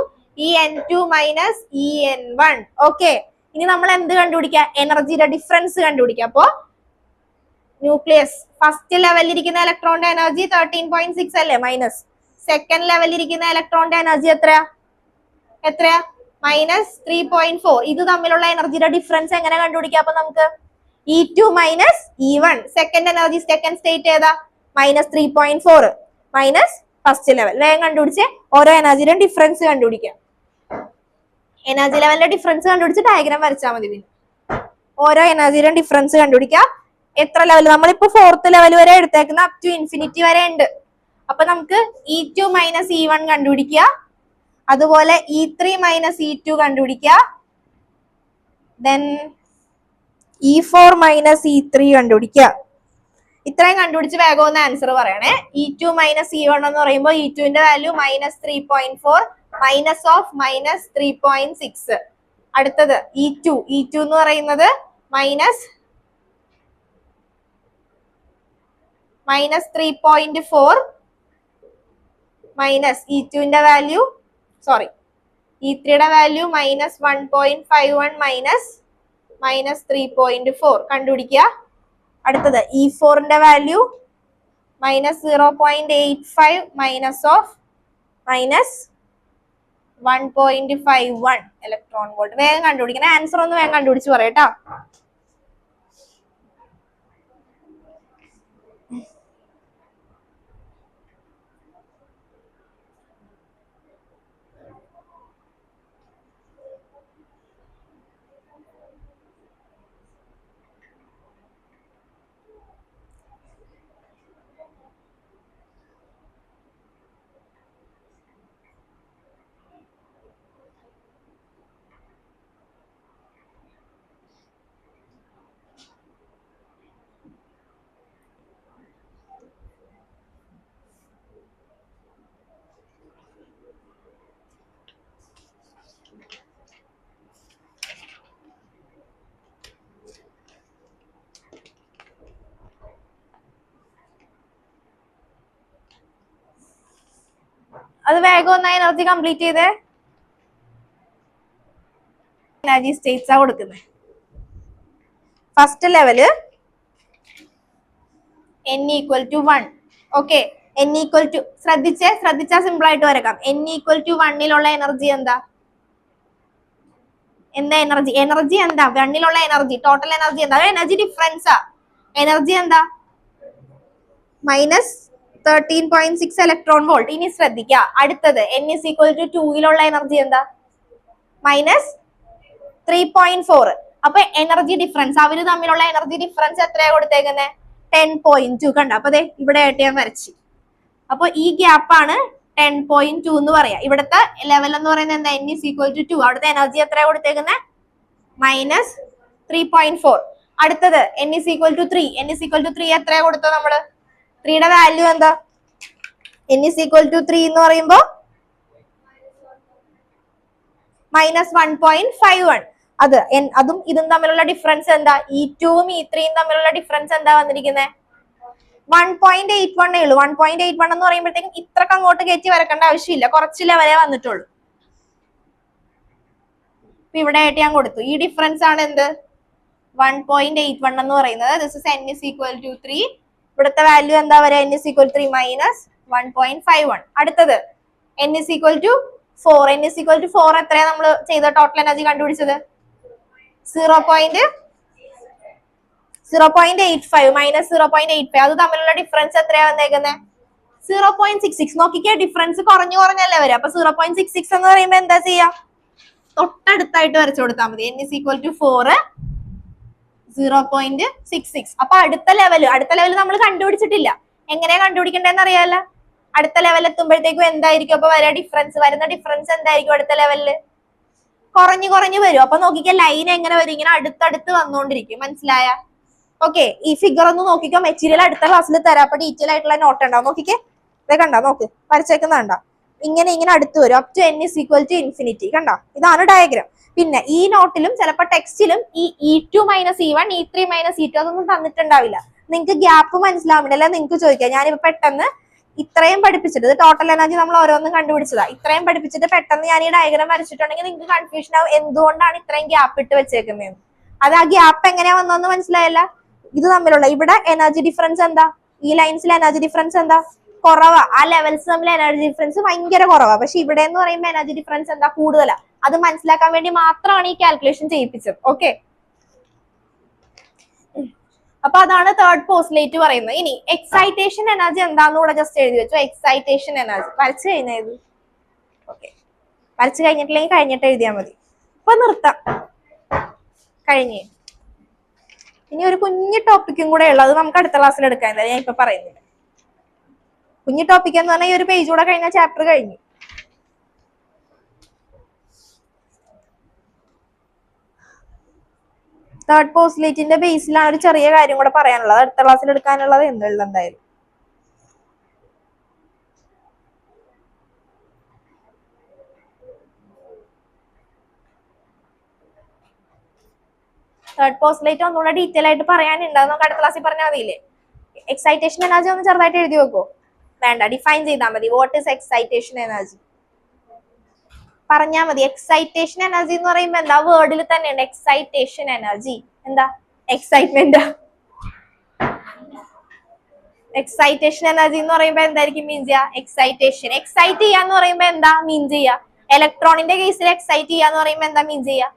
En2 minus En1. Okay, ഇനി നമ്മൾ എന്ത് കണ്ടുപിടിക്കുക? എനർജിയുടെ ഡിഫറൻസ് കണ്ടുപിടിക്കുക. അപ്പോ ന്യൂക്ലിയസ് ഫസ്റ്റ് ലെവലിൽ ഇരിക്കുന്ന ഇലക്ട്രോണിന്റെ എനർജി 13.6 അല്ലേ? മൈനസ് സെക്കൻഡ് ലെവലിൽ ഇരിക്കുന്ന ഇലക്ട്രോണിന്റെ എനർജി എത്രയാ? -3.4. ഇത് തമ്മിലുള്ള എനർജിയുടെ ഡിഫറൻസ് എങ്ങനെ കണ്ടുപിടിക്കാം? അപ്പൊ നമുക്ക് E2 minus E1. Second energy, second state ഏതാ? -3.4 മൈനസ് ഫസ്റ്റ് ലെവൽ. വേഗം കണ്ടുപിടിച്ച് ഓരോ എനർജിയുടെയും ഡിഫറൻസ് കണ്ടുപിടിക്കാം. എനർജി ലെവലിന്റെ ഡിഫറൻസ് കണ്ടുപിടിച്ച് ഡയഗ്രാം വരച്ചാൽ മതി. പിന്നെ ഓരോ എനർജിയുടെയും ഡിഫറൻസ് കണ്ടുപിടിക്കുക. എത്ര ലെവൽ? നമ്മളിപ്പോ 4th ലെവൽ വരെ എടുത്തേക്കുന്ന അപ് ടു ഇൻഫിനിറ്റി വരെ ഉണ്ട്. അപ്പൊ നമുക്ക് E2 മൈനസ് E1 കണ്ടുപിടിക്കുക. അതുപോലെ E3 മൈനസ് E2 കണ്ടുപിടിക്കുക. ദെൻ E4 മൈനസ് E3 കണ്ടുപിടിക്കുക. ഇത്രയും കണ്ടുപിടിച്ച് വേഗം ഒന്ന് ആൻസർ പറയണേ. E2 മൈനസ് E1 എന്ന് പറയുമ്പോൾ E2ന്റെ വാല്യൂ -3.4 മൈനസ് ഓഫ് -3.6. അടുത്തത് E2 എന്ന് പറയുന്നത് -3.4 മൈനസ് E2ന്റെ വാല്യൂ E3യുടെ വാല്യൂ -1.51 മൈനസ് -3.4 കണ്ടുപിടിക്കുക. അടുത്തത് E4ന്റെ value -0.85 minus of -1.51 electron volt. വേഗം കണ്ടുപിടിക്കണം. ആൻസർ ഒന്ന് വേഗം കണ്ടുപിടിച്ച് പറയട്ടോ. അത് വേഗം ഒന്ന് എനർജി കംപ്ലീറ്റ് ചെയ്തേ. എനർജി സ്റ്റേറ്റ്സ് ആ കൊടുക്കുന്നത്. First level n=1. ഓക്കെ, ശ്രദ്ധിച്ചാ സിമ്പിൾ ആയിട്ട് വരക്കാം. n=1ലുള്ള എനർജി എന്താ? എനർജി എന്താ? 1ലുള്ള എനർജി, ടോട്ടൽ എനർജി എന്താ? എനർജി ഡിഫറൻസാ. എനർജി എന്താ? -13.6 ഇലക്ട്രോൺ വോൾട്ട്. ഇനി ശ്രദ്ധിക്കുക, അടുത്തത് n=2ലുള്ള എനർജി എന്താ? -3.4. അപ്പൊ എനർജി ഡിഫറൻസ്, അവര് തമ്മിലുള്ള എനർജി ഡിഫറൻസ് എത്രയാ കൊടുത്തേക്കുന്നത്? 10.2 കണ്ട. അപ്പൊ അതെ ഇവിടെ ആയിട്ട് ഞാൻ വരച്ചു. അപ്പൊ ഈ ഗ്യാപ്പാണ് 10.2 എന്ന് പറയാം. ഇവിടുത്തെ ലെവൽ എന്ന് പറയുന്നത് എന്താ? n is equal to 2. അവിടുത്തെ എനർജി എത്രയാ കൊടുത്തേക്കുന്നത്? -3.4. അടുത്തത് n is equal to 3. n is equal to 3 എത്രയാ കൊടുത്തത് നമ്മള്? 3യുടെ വാല്യൂ എന്താ? n is equal to 3 എന്ന് പറയുമ്പോ -1.51. അതും ഇതും തമ്മിലുള്ള ഡിഫറൻസ് എന്താ? E2ഉം E3യും തമ്മിലുള്ള ഡിഫറൻസ് എന്താ വന്നിരിക്കുന്നത്? 1.81 ഉള്ളൂ. 1.81 എന്ന് പറയുമ്പോഴത്തേക്കും ഇത്രക്ക് അങ്ങോട്ട് കയറ്റി വരക്കേണ്ട ആവശ്യമില്ല, കുറച്ച് ലെവലേ വന്നിട്ടുള്ളൂ. ഇവിടെ ആയിട്ട് ഞാൻ കൊടുത്തു. ഈ ഡിഫറൻസ് ആണ് എന്ത്? 1.81 എന്ന് പറയുന്നത്. This is n is equal to 3. ഇവിടുത്തെ വാല്യൂ എന്താ വരെ? n is equal to 3 -1.51. അടുത്തത് n is equal to 4. n is equal to 4 എത്രയാ നമ്മൾ ചെയ്ത ടോട്ടൽ എനർജി കണ്ടുപിടിച്ചത്? 0.85 -0.85. അത് തമ്മിലുള്ള ഡിഫറൻസ് എത്രയാ വന്നേക്കുന്നത്? 0.66. നോക്കിക്കേ, ഡിഫറൻസ് കുറഞ്ഞല്ലേ വരും. അപ്പൊ 0.66 എന്ന് പറയുമ്പോ എന്താ ചെയ്യാ? തൊട്ടടുത്തായിട്ട് വരച്ചു കൊടുത്താൽ മതി. n is equal to 4 0.66. അപ്പൊ അടുത്ത ലെവൽ നമ്മൾ കണ്ടുപിടിച്ചിട്ടില്ല. എങ്ങനെയാ കണ്ടുപിടിക്കേണ്ടതെന്ന് അറിയാലോ. അടുത്ത ലെവൽ എത്തുമ്പോഴത്തേക്കും എന്തായിരിക്കും അപ്പൊ വരുന്ന ഡിഫറൻസ് എന്തായിരിക്കും? അടുത്ത ലെവലില് കുറഞ്ഞു വരും. അപ്പൊ നോക്കിക്കേ, ലൈൻ എങ്ങനെ വരും? ഇങ്ങനെ അടുത്തടുത്ത് വന്നുകൊണ്ടിരിക്കും. മനസ്സിലായ? ഓക്കെ, ഈ ഫിഗർ ഒന്ന് നോക്കിക്കോ. മെറ്റീരിയൽ അടുത്ത ക്ലാസ്സിൽ തരാം. അപ്പൊ ഡീറ്റെയിൽ ആയിട്ടുള്ള നോട്ട് ഉണ്ടാവും. നോക്കിക്കേ, ഇതേ കണ്ടോ? നോക്ക്, വരച്ചേക്കുന്ന കണ്ടോ? ഇങ്ങനെ അടുത്ത് വരും. Up to n is equal to infinity. കണ്ടോ? ഇതാണ് ഡയഗ്രാം. പിന്നെ ഈ നോട്ടിലും ചിലപ്പോ ടെക്സ്റ്റിലും ഈ E2 - E1 E3 - E2 അതൊന്നും തന്നിട്ടുണ്ടാവില്ല. നിങ്ങൾക്ക് ഗ്യാപ്പ് മനസ്സിലാവുന്നില്ല, നിങ്ങൾക്ക് ചോദിക്കാം. ഞാനിപ്പോ പെട്ടെന്ന് ഇത്രയും പഠിപ്പിച്ചിട്ട്, ഇത് ടോട്ടൽ എനർജി നമ്മൾ ഓരോന്നും കണ്ടുപിടിച്ചതാ. ഇത്രയും പഠിപ്പിച്ചിട്ട് പെട്ടെന്ന് ഞാൻ ഈ ഡയഗ്രാം വരച്ചിട്ടുണ്ടെങ്കിൽ നിങ്ങൾക്ക് കൺഫ്യൂഷൻ ആവും എന്തുകൊണ്ടാണ് ഇത്രയും ഗ്യാപ്പ് ഇട്ട് വെച്ചേക്കുന്നത്. അത് ആ ഗ്യാപ്പ് എങ്ങനെയാ വന്നതെന്ന് മനസ്സിലായല്ല. ഇത് തമ്മിലുള്ള ഇവിടെ എനർജി ഡിഫറൻസ് എന്താ? ഈ ലൈൻസിലെ എനർജി ഡിഫറൻസ് എന്താ? കുറവാ. ആ ലെവൽസ് തമ്മിൽ എനർജി ഡിഫറൻസ് ഭയങ്കര കുറവാ. പക്ഷെ ഇവിടെ എന്ന് പറയുമ്പോൾ എനർജി ഡിഫറൻസ് എന്താ? കൂടുതലാ. അത് മനസ്സിലാക്കാൻ വേണ്ടി മാത്രമാണ് ഈ കാൽക്കുലേഷൻ ചെയ്യിപ്പിച്ചത്. ഓക്കെ, അപ്പൊ അതാണ് തേർഡ് പോസ്റ്റ്ലേറ്റ് പറയുന്നത്. ഇനി എക്സൈറ്റേഷൻ എനർജി എന്താന്ന് കൂടെ ജസ്റ്റ് എഴുതി വെച്ചു. എക്സൈറ്റേഷൻ എനർജി വരച്ചു കഴിഞ്ഞത്. ഓക്കെ, വരച്ചു കഴിഞ്ഞിട്ടില്ലെങ്കിൽ കഴിഞ്ഞിട്ട് എഴുതിയാൽ മതി. ഇപ്പൊ നിർത്താം. കഴിഞ്ഞ് ഇനി ഒരു കുഞ്ഞു ടോപ്പിക്കും കൂടെ ഉള്ളത് നമുക്ക് അടുത്ത ക്ലാസ്സിൽ എടുക്കാൻ. ഞാൻ ഇപ്പൊ പറയുന്നില്ല. കുഞ്ഞു ടോപ്പിക് എന്ന് പറഞ്ഞാൽ ഈ ഒരു പേജ് കൂടെ കഴിഞ്ഞ ചാപ്റ്റർ കഴിഞ്ഞു. തേർഡ് പോസ്റ്റ്ലേറ്റിന്റെ ബേസിലാണ് ഒരു ചെറിയ കാര്യം കൂടെ പറയാനുള്ളത്. അടുത്ത ക്ലാസ്സിൽ എടുക്കാനുള്ളത് എന്തായാലും. തേർഡ് പോസ്റ്റ്ലേറ്റ് ഒന്നുകൂടെ ഡീറ്റെയിൽ ആയിട്ട് പറയാനുണ്ട്. നമുക്ക് അടുത്ത ക്ലാസ്സിൽ പറഞ്ഞാൽ മതിയില്ലേ? എക്സൈറ്റേഷൻ എനർജി ഒന്ന് ചെറുതായിട്ട് എഴുതി വെക്കോ? വേണ്ട, ഡിഫൈൻ ചെയ്താൽ മതി. വാട്ട് ഇസ് എക്സൈറ്റേഷൻ എനർജി പറഞ്ഞാൽ മതി. എക്സൈറ്റേഷൻ എനർജി എന്ന് പറയുമ്പോൾ എന്താ? വേർഡിൽ തന്നെയുണ്ട്. എക്സൈറ്റേഷൻ എനർജി എന്താ? എക്സൈറ്റ്മെന്റ്. എക്സൈറ്റേഷൻ എനർജി എന്ന് പറയുമ്പോൾ എന്തായിരിക്കും മീൻ ചെയ്യുക? എക്സൈറ്റേഷൻ. എക്സൈറ്റ് ചെയ്യാന്ന് പറയുമ്പോൾ എന്താ മീൻ ചെയ്യുക? ഇലക്ട്രോണിന്റെ കേസിൽ എക്സൈറ്റ് ചെയ്യാന്ന് പറയുമ്പോൾ എന്താ മീൻ ചെയ്യുക?